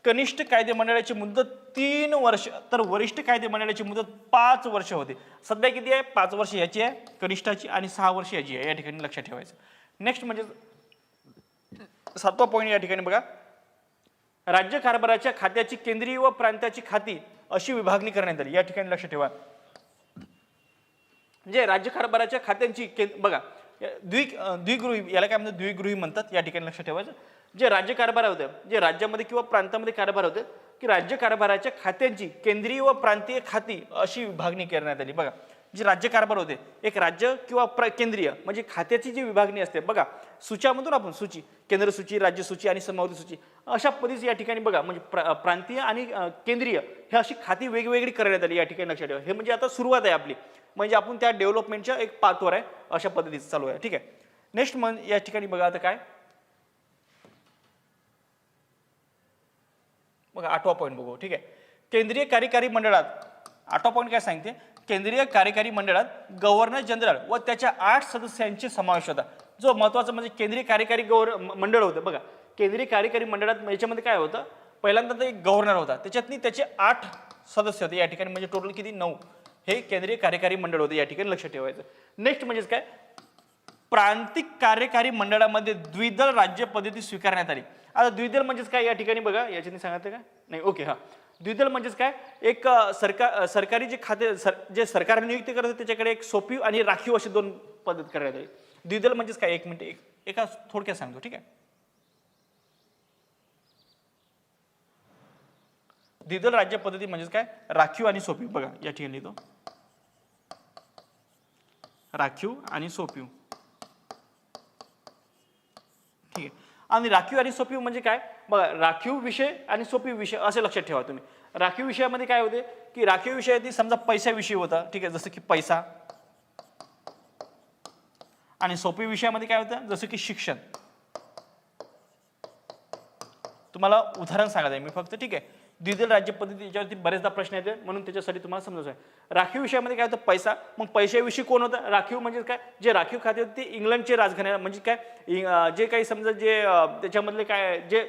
कनिष्ठ कायदे मंडळाची मुदत 3 वर्ष, तर वरिष्ठ कायदे मंडळाची मुदत 5 वर्ष होते. सध्या किती आहे, 5 वर्ष याची आहे कनिष्ठाची आणि 6 वर्ष याची आहे. या ठिकाणी लक्षात ठेवायचं. नेक्स्ट म्हणजे 7वा पॉईंट या ठिकाणी बघा, राज्य कारभाराच्या खात्याची केंद्रीय व प्रांताची खाती अशी विभागणी करण्यात आली. या ठिकाणी लक्षात ठेवा, म्हणजे राज्य कारभाराच्या खात्यांची बघा द्विगृही याला काय म्हणतात, द्विगृही म्हणतात. या ठिकाणी लक्षात ठेवायचं. जे राज्यकारभार होते, जे राज्यामध्ये किंवा प्रांतामध्ये कारभार होते, की राज्य कारभाराच्या खात्यांची केंद्रीय व प्रांतीय खाती अशी विभागणी करण्यात आली. बघा, जे राज्यकारभार होते, एक राज्य किंवा केंद्रीय म्हणजे खात्याची जी विभागणी असते, बघा सूच्या म्हणतो ना आपण, सूची, केंद्र सूची, राज्य सूची आणि समावधी सूची, अशा पद्धतीची या ठिकाणी बघा म्हणजे प्रांतीय आणि केंद्रीय हे अशी खाती वेगवेगळी करण्यात आली. या ठिकाणी लक्षात ठेवा, हे म्हणजे आता सुरुवात आहे आपली, म्हणजे आपण त्या डेव्हलपमेंटच्या एक पाथवर आहे, अशा पद्धतीचं चालू आहे. ठीक आहे. नेक्स्ट म्हणजे या ठिकाणी बघा आता काय, बघा 8वा पॉईंट बघू. ठीक आहे. केंद्रीय कार्यकारी मंडळात 8वा पॉईंट काय सांगते, केंद्रीय कार्यकारी मंडळात गव्हर्नर जनरल व त्याच्या 8 सदस्यांचे समावेश होता. जो महत्त्वाचा म्हणजे केंद्रीय कार्यकारी मंडळ होतं. बघा, केंद्रीय कार्यकारी मंडळात याच्यामध्ये काय होतं, पहिल्यांदा तर एक गव्हर्नर होता, त्याच्यातनी त्याचे 8 सदस्य होते या ठिकाणी, म्हणजे टोटल किती 9 हे केंद्रीय कार्यकारी मंडळ होते या ठिकाणी, लक्षात ठेवायचं. नेक्स्ट म्हणजे काय, प्रांतिक कार्यकारी मंडळामध्ये द्विदल राज्य पद्धती स्वीकारण्यात आली. आता द्विदल म्हणजेच काय या ठिकाणी बघा, याच्याने सांगितलं का नाही, ओके, हा द्विदल म्हणजेच काय, एक सरकारी जे खाते जे सरकार नियुक्ती करते त्याच्याकडे एक सोपीव आणि राखीव अशी 2 पद्धत करण्यात आली. द्विदल म्हणजेच काय, 1 मिनिट एका थोडक्यात सांगतो. ठीक आहे. द्विदल राज्य पद्धती म्हणजेच काय, राखीव आणि सोपीव. बघा या ठिकाणी लिहितो, राखीव आणि सोपीव. ठीक आहे. आणि राखीव आणि सोपीव म्हणजे काय, बघा राखीव विषय आणि सोपीव विषय असे लक्षात ठेवा तुम्ही. राखीव विषयामध्ये काय होते, की राखीव विषयात समजा पैशाविषयी होता, ठीक आहे, जसं की पैसा, आणि सोपीव विषयामध्ये काय होतं, जसं की शिक्षण. तुम्हाला उदाहरण सांगत आहे मी फक्त. ठीक आहे. द्विदल राज्य पद्धती याच्यावरती बरेचदा प्रश्न येते, म्हणून त्याच्यासाठी तुम्हाला समजायचं आहे. राखीव विषयामध्ये काय होतं, पैसा. मग पैशाविषयी कोण होतं, राखीव म्हणजे काय, जे राखीव खाते होते ते इंग्लंडचे राजघराणे, म्हणजे काय जे काही समजा जे त्याच्यामधले काय जे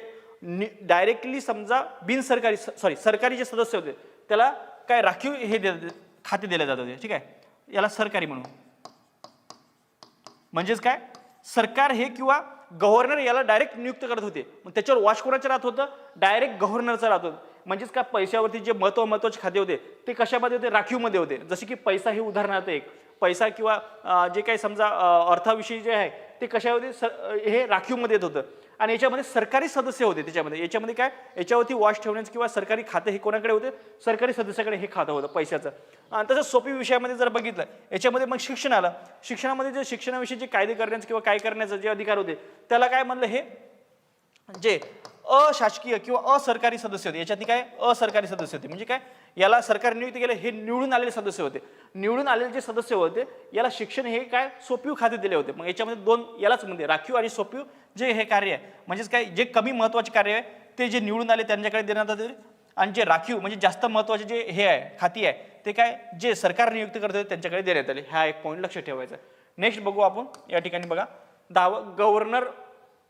डायरेक्टली समजा बिनसरकारी सरकारी जे सदस्य होते त्याला काय राखीव हे खाते दिले जात होते. ठीक आहे. याला सरकारी म्हणून. म्हणजेच काय, सरकार हे किंवा गव्हर्नर याला डायरेक्ट नियुक्त करत होते, मग त्याच्यावर वॉच कोणाचं राहत होतं, डायरेक्ट गव्हर्नरचं राहत होतं. म्हणजेच काय, पैशावरती जे महत्वाचे खाते होते ते कशामध्ये होते, राखीवमध्ये होते. जसे की पैसा हे उदाहरणार्थ एक पैसा किंवा जे काही समजा अर्थाविषयी जे आहे ते कशामध्ये हे राखीवमध्ये येत होतं. आणि याच्यामध्ये सरकारी सदस्य होते, याच्यामध्ये काय, याच्यावरती वॉच ठेवण्याचं किंवा सरकारी खाते हे कोणाकडे होते, सरकारी सदस्याकडे हे खातं होतं पैशाचं. आणि तसंच सोपी विषयामध्ये जर बघितलं, याच्यामध्ये मग शिक्षण आलं. शिक्षणामध्ये जे शिक्षणाविषयी जे कायदे करण्याचं किंवा काय करण्याचं जे अधिकार होते त्याला काय म्हणलं, हे जे अशासकीय किंवा असरकारी सदस्य होते. याच्यातनी काय, असरकारी सदस्य होते म्हणजे काय, याला सरकार नियुक्ती केले, हे निवडून आलेले सदस्य होते. निवडून आलेले जे सदस्य होते याला शिक्षण हे काय सोपीव खाते दिले होते. मग याच्यामध्ये 2 यालाच म्हणजे राखीव आणि सोपीव जे हे कार्य आहे, म्हणजेच काय, जे कमी महत्वाचे कार्य आहे ते जे निवडून आले त्यांच्याकडे देण्यात आले, आणि जे राखीव म्हणजे जास्त महत्वाचे जे हे आहे खाती आहे ते काय जे सरकार नियुक्त करत होते त्यांच्याकडे देण्यात आले. हा एक पॉईंट लक्षात ठेवायचा. नेक्स्ट बघू आपण या ठिकाणी. बघा गव्हर्नर,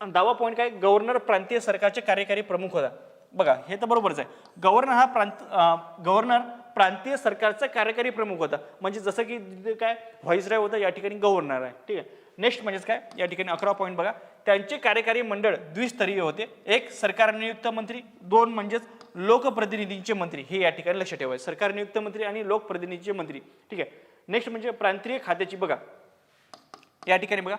10वा पॉईंट काय, गव्हर्नर प्रांतीय सरकारचे कार्यकारी प्रमुख होता. बघा हे तर बरोबरच आहे, गव्हर्नर हा गव्हर्नर प्रांतीय सरकारचा कार्यकारी प्रमुख होता. म्हणजे जसं की काय व्हाईसरॉय होता, या ठिकाणी गव्हर्नर आहे. ठीक आहे. नेक्स्ट म्हणजेच काय, या ठिकाणी 11वा पॉईंट बघा, त्यांचे कार्यकारी मंडळ द्विस्तरीय होते. 1 सरकार नियुक्त मंत्री, 2 म्हणजेच लोकप्रतिनिधींचे मंत्री. हे या ठिकाणी लक्षात ठेवायचं, सरकार नियुक्त मंत्री आणि लोकप्रतिनिधीचे मंत्री. ठीक आहे. नेक्स्ट म्हणजे प्रांतीय खात्याची, बघा या ठिकाणी बघा,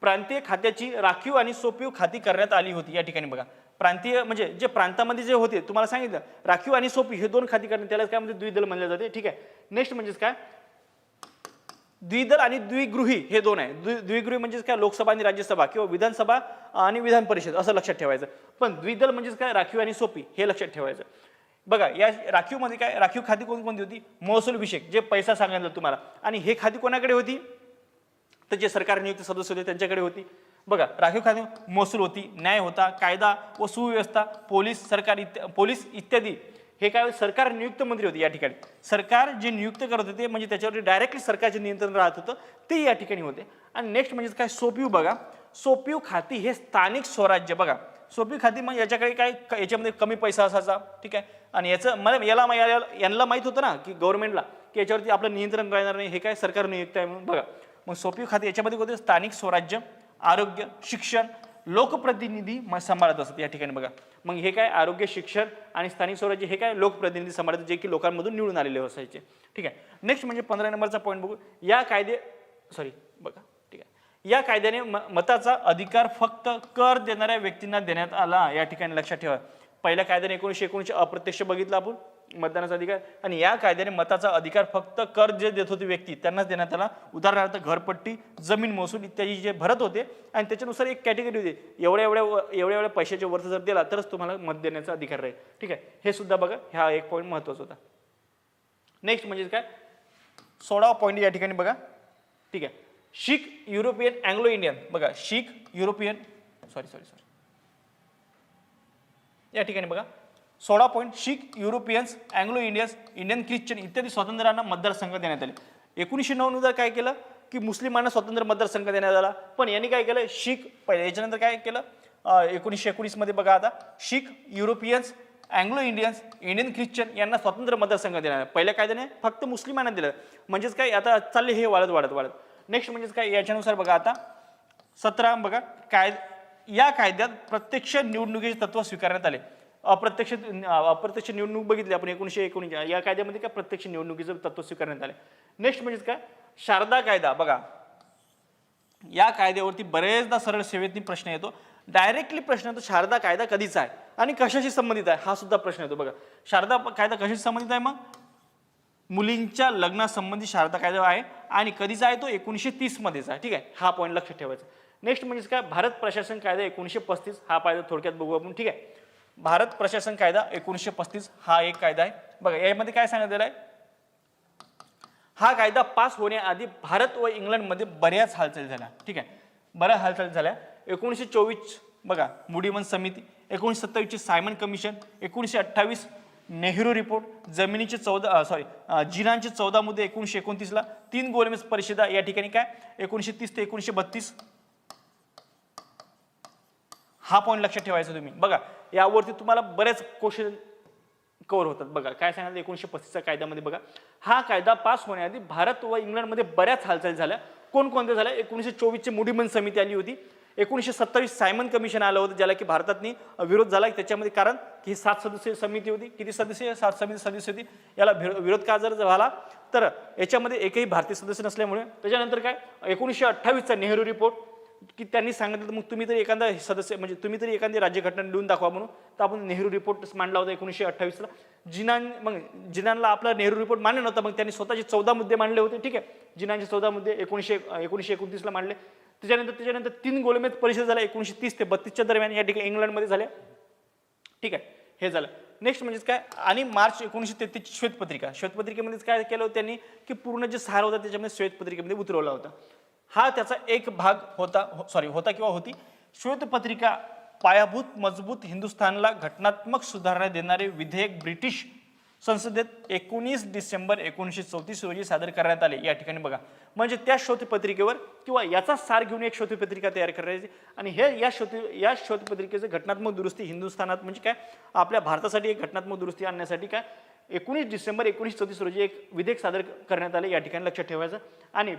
प्रांतीय खात्याची राखीव आणि सोपीव खाती करण्यात आली होती. या ठिकाणी बघा, प्रांतीय म्हणजे जे प्रांतामध्ये जे होते तुम्हाला सांगितलं, राखीव आणि सोपीव हे 2 खाती करण्यात, त्याला काय म्हणजे द्विदल म्हणले जाते. ठीक आहे. नेक्स्ट म्हणजेच काय, द्विदल आणि द्विगृही हे 2 आहे. द्विगृही म्हणजेच काय, लोकसभा आणि राज्यसभा किंवा विधानसभा आणि विधान परिषद असं लक्षात ठेवायचं. पण द्विदल म्हणजेच काय, राखीव आणि सोपी हे लक्षात ठेवायचं. बघा या राखीवमध्ये काय, राखीव खाती कोणकोणती होती, महसूल विषयक जे पैसा सांगितलं तुम्हाला, आणि हे खाती कोणाकडे होती, तर जे सरकार नियुक्त सदस्य होते त्यांच्याकडे होती. बघा राखीव खाती महसूल होती, न्याय होता, कायदा व सुव्यवस्था, पोलीस इत्यादी हे काय सरकार नियुक्त मंत्री होते. या ठिकाणी सरकार जे नियुक्त करत होते म्हणजे त्याच्यावर डायरेक्टली सरकारचे नियंत्रण राहत होतं ते या ठिकाणी होते. आणि नेक्स्ट म्हणजे काय, सोपीव. बघा सोपीव खाती हे स्थानिक स्वराज्य. बघा सोपीव खाती म्हणजे याच्याकडे काय, याच्यामध्ये कमी पैसा असायचा. ठीक आहे. आणि याचं मला यांना माहित होतं ना की गव्हर्नमेंटला की याच्यावरती आपलं नियंत्रण राहणार नाही, हे काय सरकार नियुक्त आहे म्हणून. बघा मग सोपीव खाते याच्यामध्ये होते स्थानिक स्वराज्य, आरोग्य, शिक्षण, लोकप्रतिनिधी सांभाळत असत. या ठिकाणी बघा मग हे काय, आरोग्य, शिक्षण आणि स्थानिक स्वराज्य हे काय लोकप्रतिनिधी सांभाळत, जे की लोकांमधून निवडून आलेले असायचे. ठीक आहे. नेक्स्ट म्हणजे 15 नंबरचा पॉईंट बघू, या कायदे बघा ठीक आहे, या कायद्याने मताचा अधिकार फक्त कर देणाऱ्या व्यक्तींना देण्यात आला, या ठिकाणी लक्षात ठेवा. पहिल्या कायद्याने 1919 अप्रत्यक्ष बघितलं आपण मतदानाचा अधिकार, आणि या कायद्याने मताचा अधिकार फक्त कर जे देत होते व्यक्ती त्यांनाच देण्यात आला. उदाहरणार्थ घरपट्टी, जमीन महसूल इत्यादी जे भरत होते आणि त्याच्यानुसार एक कॅटेगरी होती, एवढ्या पैशाच्या वरती जर दिला तरच तुम्हाला मत देण्याचा अधिकार राहील. ठीक आहे, हे सुद्धा बघा, हा एक पॉईंट महत्त्वाचा होता. नेक्स्ट म्हणजे काय 16वा पॉईंट या ठिकाणी बघा. ठीक आहे, शीख युरोपियन अँग्लो इंडियन, बघा शीख युरोपियन या ठिकाणी बघा 16 point, Sikh Europeans Anglo Indians Indian Christian इत्यादी स्वातंत्र्यांना मतदारसंघ देण्यात आले. 1909 नुसार काय केलं की मुस्लिमांना स्वतंत्र मतदारसंघ देण्यात आला, पण यांनी काय केलं शीख पहिले, याच्यानंतर काय केलं 1919 मध्ये बघा आता Sikh Europeans Anglo Indians Indian Christian यांना स्वतंत्र मतदारसंघ देण्यात आला. पहिल्या कायद्याने फक्त मुस्लिमांना दिलं, म्हणजेच काय आता चालले हे वाढत. नेक्स्ट म्हणजेच काय याच्यानुसार बघा आता 17 बघा या कायद्यात प्रत्यक्ष निवडणुकीचे तत्व स्वीकारण्यात आले. अप्रत्यक्ष निवडणूक बघितली आपण 1919 या कायद्यामध्ये काय प्रत्यक्ष निवडणुकीचं तत्व स्वीकारण्यात आले. नेक्स्ट म्हणजेच काय शारदा कायदा, बघा या कायद्यावरती बरेचदा सरळ सेवेतनी प्रश्न येतो, डायरेक्टली प्रश्न येतो शारदा कायदा कधीचा आहे आणि कशाशी संबंधित आहे, हा सुद्धा प्रश्न येतो. बघा शारदा कायदा कशाशी संबंधित आहे, मग मुलींच्या लग्नासंबंधी शारदा कायदा आहे आणि कधीचा आहे तो 1930 मध्येच आहे. ठीक आहे, हा पॉईंट लक्षात ठेवायचा. नेक्स्ट म्हणजे काय भारत प्रशासन कायदा 1935, हा कायदा थोडक्यात बघू आपण. ठीक आहे, भारत प्रशासन कायदा 1935 हा एक कायदा आहे. बघा यामध्ये काय सांगितलेलं आहे, हा कायदा पास होण्याआधी भारत व इंग्लंडमध्ये बऱ्याच हालचाली झाल्या. ठीक आहे, बऱ्याच हालचाली झाल्या. 1924 बघा मूडीमन समिती, 1927 ची सायमन कमिशन, 1928 नेहरू रिपोर्ट, जमिनीचे जिनांचे 14 मुद्दे 1929 ला, 3 गोलमेज परिषदा या ठिकाणी काय 1930 ते 1932, हा पॉईंट लक्षात ठेवायचा तुम्ही. बघा यावरती तुम्हाला बरेच क्वेश्चन कव्हर होतात. बघा काय सांगितलं 1935च्या कायद्यामध्ये, बघा हा कायदा पास होण्याआधी भारत व इंग्लंडमध्ये बऱ्याच हालचाली झाल्या. कोणकोणत्या झाल्या, 1924 ची मूडीमन समिती आली होती, 1927 सायमन कमिशन आलं होतं ज्याला की भारतातनी विरोध झाला. त्याच्यामध्ये कारण की 7 सदस्यीय समिती होती, किती सदस्य 7 सदस्य होती, याला विरोध का जर झाला तर याच्यामध्ये एकही भारतीय सदस्य नसल्यामुळे. त्याच्यानंतर काय 1928चा नेहरू रिपोर्ट की त्यांनी सांगितलं मग तुम्ही तरी एखादा सदस्य म्हणजे तुम्ही तरी एखादी राज्यघटना लिहून दाखवा म्हणून, तर आपण नेहरू रिपोर्ट मांडला होता 1928 ला. जिनांना आपला नेहरू रिपोर्ट मान्य नव्हता, मग त्यांनी स्वतःचे 14 मुद्दे मांडले होते. ठीक आहे, जिनांचे 14 मुद्दे 1929 ला मांडले. त्याच्यानंतर 3 गोलमेज परिषद झाल्या 1930 ते 32च्या दरम्यान या ठिकाणी इंग्लंडमध्ये झाल्या. ठीक आहे, हे झालं. नेक्स्ट म्हणजे काय आणि मार्च 1933 श्वेतपत्रिकेमध्येच काय केलं होतं त्यांनी की पूर्ण जे सार होता त्याच्यामध्ये श्वेतपत्रिकेमध्ये उतरवला होता. हा त्याचा एक भाग होता किंवा होती. श्वेतपत्रिका पायाभूत मजबूत हिंदुस्थानला घटनात्मक सुधारणा देणारे विधेयक ब्रिटिश संसदेत 19 डिसेंबर 1934 रोजी सादर करण्यात आले. या ठिकाणी बघा म्हणजे त्या श्वेतपत्रिकेवर किंवा याचा सार घेऊन एक श्वेतपत्रिका तयार करायची आणि या श्वेतपत्रिकेचं घटनात्मक दुरुस्ती हिंदुस्थानात म्हणजे काय आपल्या भारतासाठी एक घटनात्मक दुरुस्ती आणण्यासाठी काय 19 डिसेंबर 1934 रोजी एक विधेयक सादर करण्यात आले. या ठिकाणी लक्षात ठेवायचं. आणि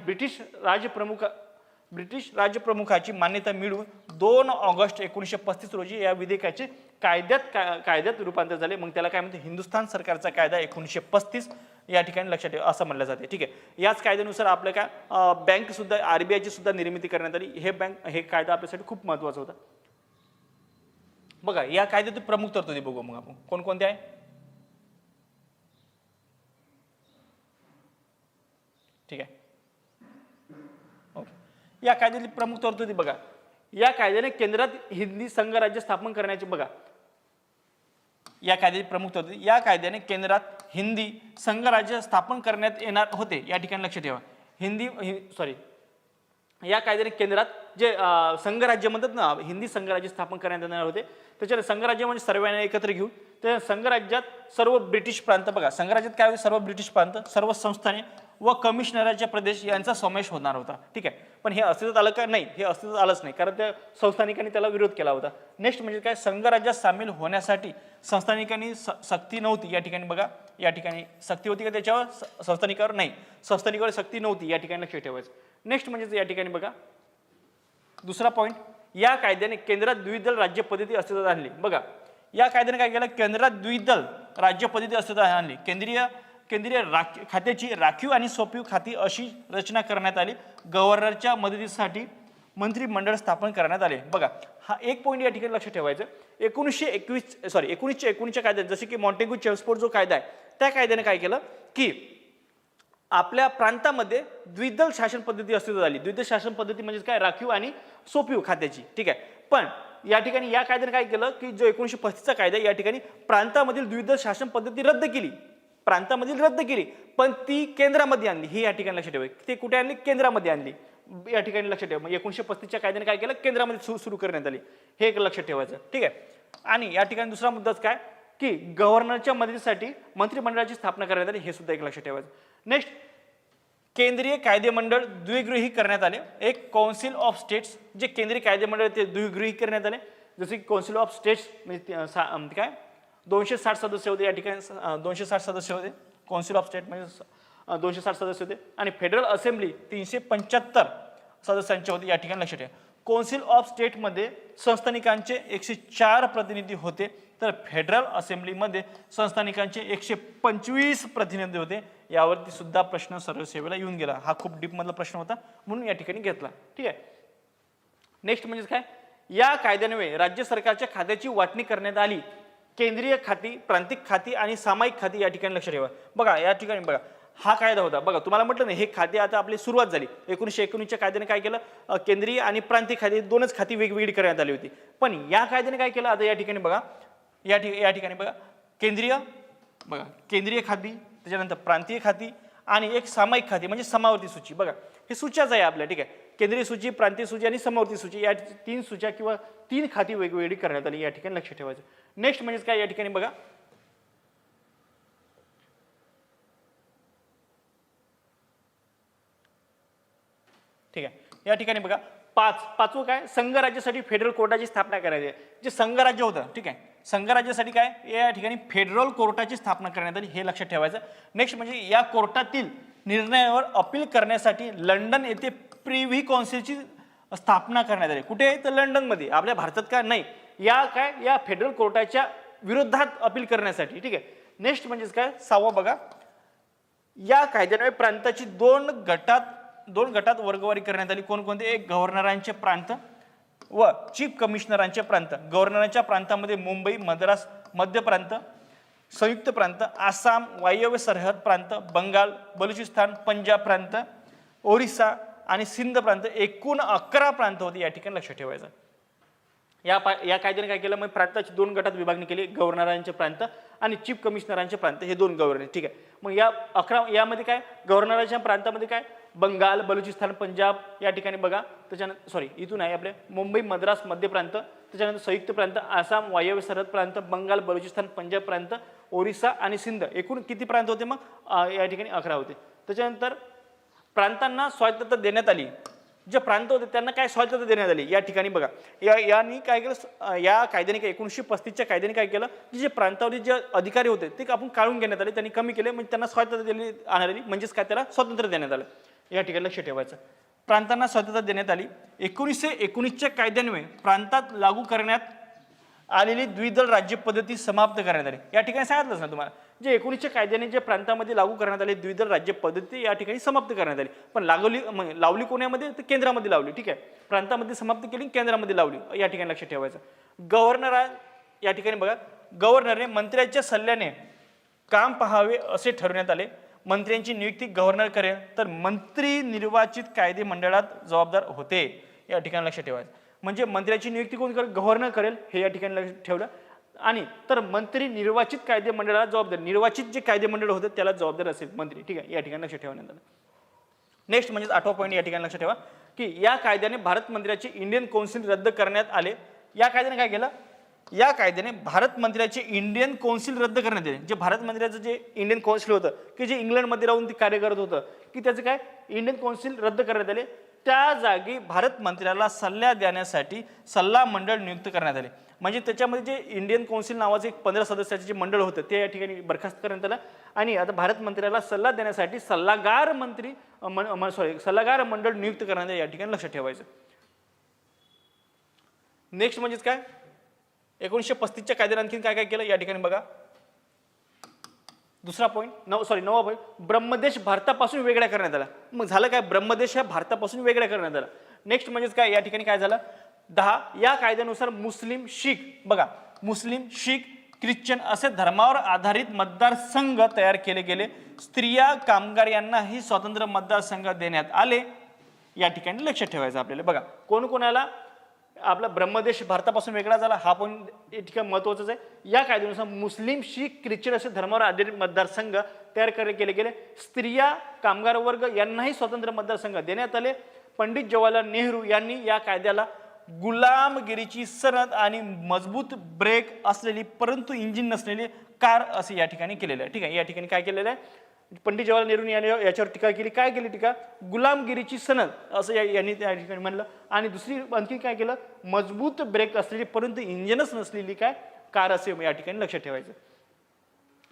ब्रिटिश राजप्रमुखाची मान्यता मिळवून 2 ऑगस्ट 1935 रोजी या विधेयकाचे कायद्यात रूपांतर झाले. मग त्याला काय म्हणते हिंदुस्थान सरकारचा कायदा 1935 या ठिकाणी लक्षात ठेवा असं म्हणलं जाते. ठीक आहे, याच कायद्यानुसार आपल्या काय बँक सुद्धा RBIची सुद्धा निर्मिती करण्यात आली. हे कायदा आपल्यासाठी खूप महत्त्वाचा होता. बघा या कायद्यातील प्रमुख तरतुदी बघू मग आपण कोणकोणत्या आहे. ठीक आहे, या कायद्यातील प्रमुख तरतुदी बघा. या कायद्याने केंद्रात हिंदी संघराज्य स्थापन करण्याची बघा या कायद्याची प्रमुख तरतुदी. या कायद्याने केंद्रात हिंदी संघराज्य स्थापन करण्यात येणार होते. या ठिकाणी लक्षात ठेवा या कायद्याने केंद्रात जे संघराज्य म्हणतात ना हिंदी संघराज्य स्थापन करण्यात येणार होते. त्याच्यात संघराज्य म्हणजे सर्वांना एकत्र घेऊन त्या संघराज्यात सर्व ब्रिटिश प्रांत बघा संघराज्यात काय होते सर्व ब्रिटिश प्रांत सर्व संस्थाने व कमिशनराचे प्रदेश यांचा समावेश होणार होता. ठीक आहे, पण हे अस्तित्वात आलं का नाही, हे अस्तित्वात आलंच नाही कारण त्या संस्थानिकांनी त्याला विरोध केला होता. नेक्स्ट म्हणजे काय संघराज्यात सामील होण्यासाठी संस्थानिकांनी सक्ती नव्हती. या ठिकाणी बघा या ठिकाणी सक्ती होती का त्याच्यावर संस्थानिकावर नाही, संस्थानिकावर सक्ती नव्हती. या ठिकाणी लक्षात ठेवायचं. नेक्स्ट म्हणजे या ठिकाणी बघा दुसरा पॉईंट, या कायद्याने केंद्रात द्विदल राज्य पद्धती अस्तित्वात आणली. बघा या कायद्याने काय केलं केंद्रात द्विदल राज्य पद्धती अस्तित्वात आणली. केंद्रीय खात्याची राखीव आणि सोपीव खाती अशी रचना करण्यात आली. गव्हर्नरच्या मदतीसाठी मंत्रिमंडळ स्थापन करण्यात आले. बघा हा एक पॉईंट या ठिकाणी लक्षात ठेवायचं. 1919च्या कायद्यात जसे की मॉन्टेग्यू चेम्सफोर्ड जो कायदा आहे त्या कायद्याने काय केलं की आपल्या प्रांतामध्ये द्विदल शासन पद्धती अस्तित्वात आली. द्विदल शासन पद्धती म्हणजे काय, राखीव आणि सोपीव खात्याची, ठीक आहे. पण या ठिकाणी या कायद्याने काय केलं की जो 1935चा कायदा या ठिकाणी प्रांतामधील द्विदल शासन पद्धती रद्द केली, प्रांतामधील रद्द केली, पण ती केंद्रामध्ये आणली. ही या ठिकाणी लक्षात ठेवा. ते कुठे आणली, केंद्रामध्ये आणली. या ठिकाणी लक्षात ठेवा. 1935च्या कायद्याने काय केलं, केंद्रामध्ये सुरू करण्यात आली. हे एक लक्षात ठेवायचं, ठीक आहे. आणि या ठिकाणी दुसरा मुद्दाच काय की गव्हर्नरच्या मदतीसाठी मंत्रिमंडळाची स्थापना करण्यात आली. हे सुद्धा एक लक्षात ठेवायचं. नेक्स्ट, केंद्रीय कायदेमंडळ द्विगृही करण्यात आले. एक काउन्सिल ऑफ स्टेट्स, जे केंद्रीय कायदेमंडळ ते द्विगृही करण्यात आले. जसे की काउन्सिल ऑफ स्टेट्स म्हणजे काय 260 सदस्य होते. या ठिकाणी 260 सदस्य होते. काउन्सिल ऑफ स्टेट म्हणजे 260 सदस्य होते. आणि फेडरल असेंब्ली 375 सदस्यांचे होते. या ठिकाणी लक्षात ठेवा. काउन्सिल ऑफ स्टेटमध्ये संस्थानिकांचे 104 प्रतिनिधी होते, तर फेडरल असेंब्लीमध्ये संस्थानिकांचे 125 प्रतिनिधी होते. यावरती सुद्धा प्रश्न सर्व सेवेला येऊन गेला. हा खूप डीप मधला प्रश्न होता म्हणून या ठिकाणी घेतला, ठीक आहे. नेक्स्ट म्हणजे काय, या कायद्यान्वये राज्य सरकारच्या खात्याची वाटणी करण्यात आली. केंद्रीय खाती, प्रांतिक खाती आणि सामायिक खाती या ठिकाणी लक्षात ठेवा. बघा या ठिकाणी बघा हा कायदा होता. बघा तुम्हाला म्हटलं ना हे खाते आता आपली सुरुवात झाली. 1919च्या कायद्याने काय केलं, केंद्रीय आणि प्रांतिक खाती दोनच खाती वेगवेगळी करण्यात आली होती. पण या कायद्याने काय केलं, आता या ठिकाणी बघा या ठिकाणी बघा केंद्रीय खाती, त्याच्यानंतर प्रांतीय खाती आणि एक सामायिक खाती म्हणजे समावर्ती सूची. बघा हे सूच्याच आहे आपल्या, ठीक आहे. केंद्रीय सूची, प्रांतीय सूची आणि समावर्ती सूची या 3 सूच्या किंवा 3 खाती वेगवेगळी करण्यात आली. या ठिकाणी लक्षात ठेवायचं. नेक्स्ट म्हणजे काय, या ठिकाणी बघा ठीक आहे. या ठिकाणी बघा पाचवं काय, संघराज्यासाठी फेडरल कोर्टाची स्थापना करायची. जे संघराज्य होतं, ठीक आहे, संघराज्यासाठी काय या ठिकाणी फेडरल कोर्टाची स्थापना करण्यात आली. हे लक्षात ठेवायचं. नेक्स्ट म्हणजे या कोर्टातील निर्णयावर अपील करण्यासाठी लंडन येथे प्रिव्ही काउन्सिलची स्थापना करण्यात आली. कुठे, तर लंडनमध्ये. आपल्या भारतात का नाही, या फेडरल कोर्टाच्या विरोधात अपील करण्यासाठी, ठीक आहे. नेक्स्ट म्हणजे काय, 6वं बघा, या कायद्याने प्रांताची दोन गटात वर्गवारी करण्यात आली. कोणकोणते, एक गव्हर्नरांचे प्रांत व चीफ कमिशनरांचे प्रांत. गव्हर्नरांच्या प्रांतामध्ये मुंबई, मद्रास, मध्य प्रांत, संयुक्त प्रांत, आसाम, वायव्य सरहद प्रांत, बंगाल, बलुचिस्तान, पंजाब प्रांत, ओरिसा आणि सिंध प्रांत, एकूण 11 प्रांत होते. या ठिकाणी लक्षात ठेवायचं. या कायद्याने काय केलं, मग प्रांताची 2 गटात विभागणी केली. गव्हर्नरांचे प्रांत आणि चीफ कमिशनरांचे प्रांत, हे 2 गव्हर्नर, ठीक आहे. मग या 11 यामध्ये काय, गव्हर्नरांच्या प्रांतामध्ये काय, बंगाल, बलुचिस्तान, पंजाब या ठिकाणी बघा. त्याच्यानंतर इथून आहे आपले मुंबई, मद्रास, मध्य प्रांत, त्याच्यानंतर संयुक्त प्रांत, आसाम, वायव्य सरहद प्रांत, बंगाल, बलुचिस्तान, पंजाब प्रांत, ओरिसा आणि सिंध. एकूण किती प्रांत होते, मग या ठिकाणी 11 होते. त्याच्यानंतर प्रांतांना स्वायत्तता देण्यात आली. जे प्रांत होते त्यांना काय स्वायत्तता देण्यात आली. या ठिकाणी बघा यांनी काय केलं, या कायद्याने काय 1935च्या कायद्याने काय केलं की जे प्रांतावरील जे अधिकारी होते ते आपण काढून घेण्यात आले, त्यांनी कमी केले, म्हणजे त्यांना स्वायत्तता देण्यात आली, म्हणजेच काय त्याला स्वातंत्र्य देण्यात आलं. या ठिकाणी लक्ष ठेवायचं. प्रांतांना स्वायत्तता देण्यात आली. 1919च्या कायद्यान्वये प्रांतात लागू करण्यात आलेली द्विदल राज्य पद्धती समाप्त करण्यात आली. या ठिकाणी सांगितलंच ना तुम्हाला, जे 19च्या कायद्याने जे प्रांतामध्ये लागू करण्यात आले द्विदल राज्य पद्धती या ठिकाणी समाप्त करण्यात आली. पण लावली कोण्यामध्ये, तर केंद्रामध्ये लावली, ठीक आहे. प्रांतामध्ये समाप्त केली, केंद्रामध्ये लावली. या ठिकाणी लक्षात ठेवायचं. या ठिकाणी बघा, गव्हर्नरने मंत्र्यांच्या सल्ल्याने काम पाहावे असे ठरवण्यात आले. मंत्र्यांची नियुक्ती गव्हर्नर करेल, तर मंत्री निर्वाचित कायदे मंडळात जबाबदार होते. या ठिकाणी लक्षात ठेवायचं. म्हणजे मंत्र्याची नियुक्ती कोण करेल, गव्हर्नर करेल. हे या ठिकाणी लक्षात ठेवलं. आणि तर मंत्री निर्वाचित कायदे मंडळाला जबाबदार, निर्वाचित जे कायदे मंडळ होते त्याला जबाबदार असेल मंत्री, ठीक आहे. या ठिकाणी लक्षात ठेवण्यात आलं. नेक्स्ट म्हणजे 8वा पॉईंट या ठिकाणी लक्षात ठेवा की या कायद्याने भारत मंत्र्याचे इंडियन कौन्सिल रद्द करण्यात आले. या कायद्याने काय केलं, या कायद्याने भारत मंत्र्याचे इंडियन कौन्सिल रद्द करण्यात आले. जे भारत मंत्र्याचं जे इंडियन कौन्सिल होतं की जे इंग्लंडमध्ये राहून ते कार्य करत होतं, की त्याचं काय इंडियन कौन्सिल रद्द करण्यात आले. त्या जागी भारत मंत्र्याला सल्ला देण्यासाठी सल्ला मंडळ नियुक्त करण्यात आले. म्हणजे त्याच्यामध्ये जे इंडियन कौन्सिल नावाचे 15 सदस्याचे जे मंडळ होतं ते या ठिकाणी बरखास्त करण्यात आलं. आणि आता भारत मंत्र्याला सल्ला देण्यासाठी सल्लागार मंडळ नियुक्त करण्यात आले. या ठिकाणी लक्षात ठेवायचं. नेक्स्ट म्हणजेच काय, 1935च्या कायद्याने आणखी काय काय केलं. या ठिकाणी बघा दुसरा पॉईंट, 9वा पॉईंट, ब्रह्मदेश भारतापासून वेगळा करण्यात आला. मग झालं काय, ब्रह्मदेश हा भारतापासून वेगळा करण्यात आला. नेक्स्ट म्हणजेच काय या ठिकाणी काय झालं 10 या कायद्यानुसार मुस्लिम शीख बघा मुस्लिम शीख ख्रिश्चन असे धर्मावर आधारित मतदारसंघ तयार केले गेले स्त्रिया कामगार यांनाही स्वतंत्र मतदारसंघ देण्यात आले या ठिकाणी लक्षात ठेवायचं आपल्याला बघा कोण कोणाला आपला ब्रह्मदेश भारतापासून वेगळा झाला हा पण या ठिकाणी महत्त्वाचंच आहे या कायद्यानुसार मुस्लिम शीख ख्रिश्चन असे धर्मावर आधारित मतदारसंघ तयार केले गेले स्त्रिया कामगार वर्ग यांनाही स्वतंत्र मतदारसंघ देण्यात आले पंडित जवाहरलाल नेहरू यांनी या कायद्याला गुलामगिरीची सनद आणि मजबूत ब्रेक असलेली परंतु इंजिन नसलेली कार असे या ठिकाणी केलेलं आहे ठीक आहे या ठिकाणी काय केलेलं आहे पंडित जवाहरलाल नेहरू यांनी याच्यावर टीका केली काय केली टीका गुलामगिरीची सनद असं यांनी त्या ठिकाणी म्हणलं आणि दुसरी आणखी काय केलं मजबूत ब्रेक असलेली परंतु इंजिनच नसलेली काय कार असे या ठिकाणी लक्षात ठेवायचं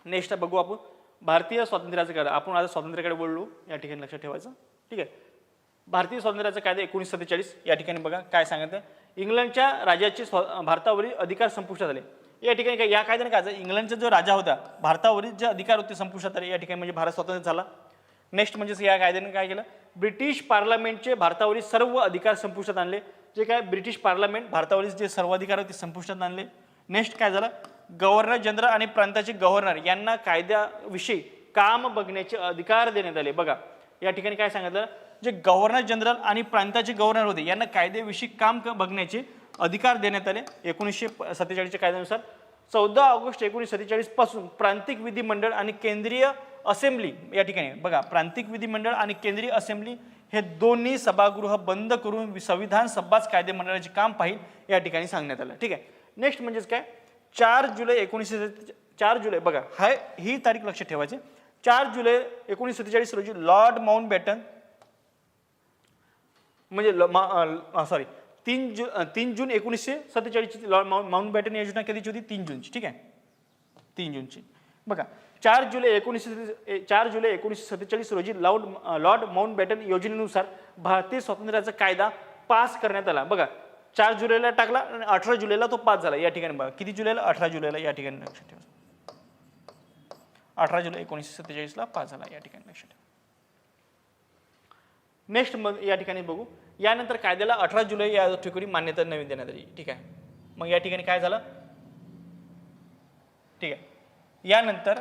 नेक्स्ट बघू आपण भारतीय स्वातंत्र्याचा कायदा आपण आता स्वातंत्र्याकडे बोललो या ठिकाणी लक्षात ठेवायचं ठीक आहे भारतीय स्वातंत्र्याचा कायदा 1947 या ठिकाणी बघा काय सांगत आहे इंग्लंडच्या राजाचे भारतावरील अधिकार संपुष्टात आले या ठिकाणी काय या कायद्याने काय झालं इंग्लंडचा जो राजा होता भारतावरील जे अधिकार होते संपुष्टात आले या ठिकाणी म्हणजे भारत स्वतंत्र झाला नेक्स्ट म्हणजे या कायद्याने काय केलं ब्रिटिश पार्लमेंटचे भारतावरील सर्व अधिकार संपुष्टात आणले जे काय ब्रिटिश पार्लमेंट भारतावरील जे सर्व अधिकार होते संपुष्टात आणले नेक्स्ट काय झालं गव्हर्नर जनरल आणि प्रांताचे गव्हर्नर यांना कायद्याविषयी काम बघण्याचे अधिकार देण्यात आले बघा या ठिकाणी काय सांगितलं जे गव्हर्नर जनरल आणि प्रांताचे गव्हर्नर होते यांना कायद्याविषयी काम बघण्याचे अधिकार देण्यात आले 1947च्या कायद्यानुसार 14 ऑगस्ट 1947 पासून प्रांतिक विधिमंडळ आणि केंद्रीय असेंब्ली या ठिकाणी बघा प्रांतिक विधिमंडळ आणि केंद्रीय असेंब्ली हे दोन्ही सभागृह बंद करून संविधान सभाच कायदेमंडळाचे काम पाहिजे या ठिकाणी सांगण्यात आलं ठीक आहे नेक्स्ट म्हणजेच काय 4 जुलै बघा ही तारीख लक्षात ठेवायची 4 जुलै 1947 रोजी लॉर्ड माउंटबॅटन म्हणजे 3 जून 1947 लॉर्ड माउंटबॅटन योजना कधीची होती 3 जूनची ठीक आहे 3 जूनची बघा 4 जुलै 1947 रोजी लॉर्ड माउंटबॅटन योजनेनुसार भारतीय स्वातंत्र्याचा कायदा पास करण्यात आला बघा 4 जुलैला टाकला आणि 18 जुलैला तो पास झाला या ठिकाणी बघा किती जुलैला 18 जुलैला या ठिकाणी लक्षात ठेवा 18 जुलै 1947 पास झाला या ठिकाणी लक्षात ठेवा नेक्स्ट मग या ठिकाणी बघू यानंतर कायद्याला 18 जुलै या ठिकाणी मान्यता नवीन देण्यात आली ठीक आहे मग या ठिकाणी काय झालं ठीक आहे यानंतर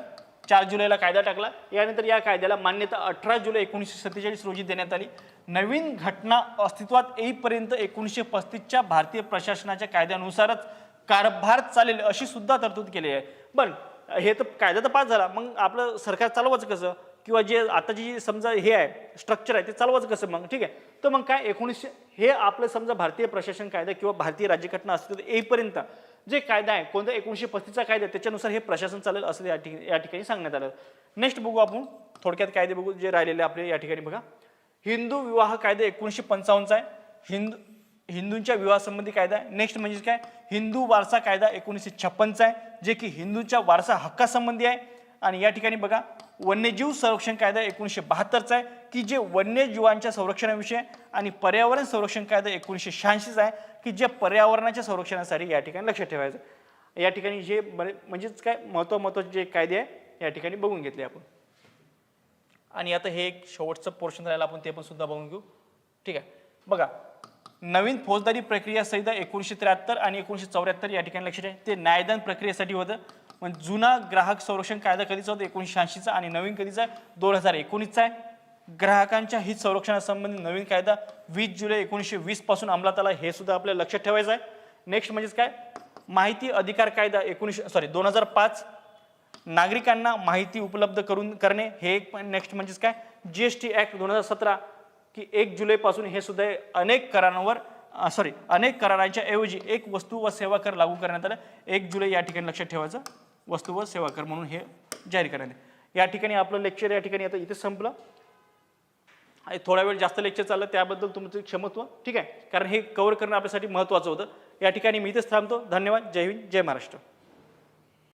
4 जुलैला कायदा टाकला यानंतर या कायद्याला मान्यता 18 जुलै 1947 रोजी देण्यात आली नवीन घटना अस्तित्वात येईपर्यंत 1935च्या भारतीय प्रशासनाच्या कायद्यानुसारच कारभार चालेल अशी सुद्धा तरतूद केली आहे पण हे तर कायदा तर पास झाला मग आपलं सरकार चालवायचं कसं किंवा जे आताची जी समजा हे आहे स्ट्रक्चर आहे ते चालवायचं कसं मग ठीक आहे तर मग काय 1900 हे आपलं समजा भारतीय प्रशासन कायदा किंवा भारतीय राज्यघटना अस्तित्वात येईपर्यंत जे कायदा आहे कोणता 1935चा कायदा त्याच्यानुसार हे प्रशासन चालेल असं या ठिकाणी सांगण्यात आलं नेक्स्ट बघू आपण थोडक्यात कायदे बघू जे राहिलेले आपले या ठिकाणी बघा हिंदू विवाह कायदा 1955 आहे हिंदूंच्या विवाहासंबंधी कायदा आहे नेक्स्ट म्हणजे काय हिंदू वारसा कायदा 1956 आहे जे की हिंदूंच्या वारसा हक्कासंबंधी आहे आणि या ठिकाणी बघा वन्यजीव संरक्षण कायदा 1972चा आहे की जे वन्यजीवांच्या संरक्षणाविषयी आणि पर्यावरण संरक्षण कायदा 1986 आहे की जे पर्यावरणाच्या संरक्षणासाठी या ठिकाणी लक्षात ठेवायचं या ठिकाणी जे म्हणजेच काय महत्त्वाचे जे कायदे आहे या ठिकाणी बघून घेतले आपण आणि आता हे एक शेवटचं पोर्शन राहिलं आपण ते पण सुद्धा बघून घेऊ ठीक आहे बघा नवीन फौजदारी प्रक्रिया संहिता 1973 आणि 1974 या ठिकाणी लक्षात आहे ते न्यायदान प्रक्रियेसाठी होतं पण जुना ग्राहक संरक्षण कायदा कधीचा होता 1986चा आणि नवीन कधीचा आहे 2019चा आहे ग्राहकांच्या हित संरक्षणासंबंधी नवीन कायदा 20 जुलै 1920 पासून अंमलात आला हे सुद्धा आपल्याला लक्षात ठेवायचं आहे नेक्स्ट म्हणजेच काय माहिती अधिकार कायदा 2005 नागरिकांना माहिती उपलब्ध करणे हे एक नेक्स्ट म्हणजेच काय GST ऍक्ट 2017 की 1 जुलैपासून हे सुद्धा अनेक करारांच्या ऐवजी एक वस्तू व सेवा कर लागू करण्यात आला 1 जुलै या ठिकाणी लक्षात ठेवायचं वस्तू व सेवा कर म्हणून हे जाहीर करण्यात आले या ठिकाणी आपलं लेक्चर या ठिकाणी आता इथे संपलं थोडा वेळ जास्त लेक्चर चाललं त्याबद्दल तुमचं क्षमत्व ठीक आहे कारण हे कव्हर करणं आपल्यासाठी महत्त्वाचं होतं या ठिकाणी मी इथेच थांबतो धन्यवाद जय हिंद जय महाराष्ट्र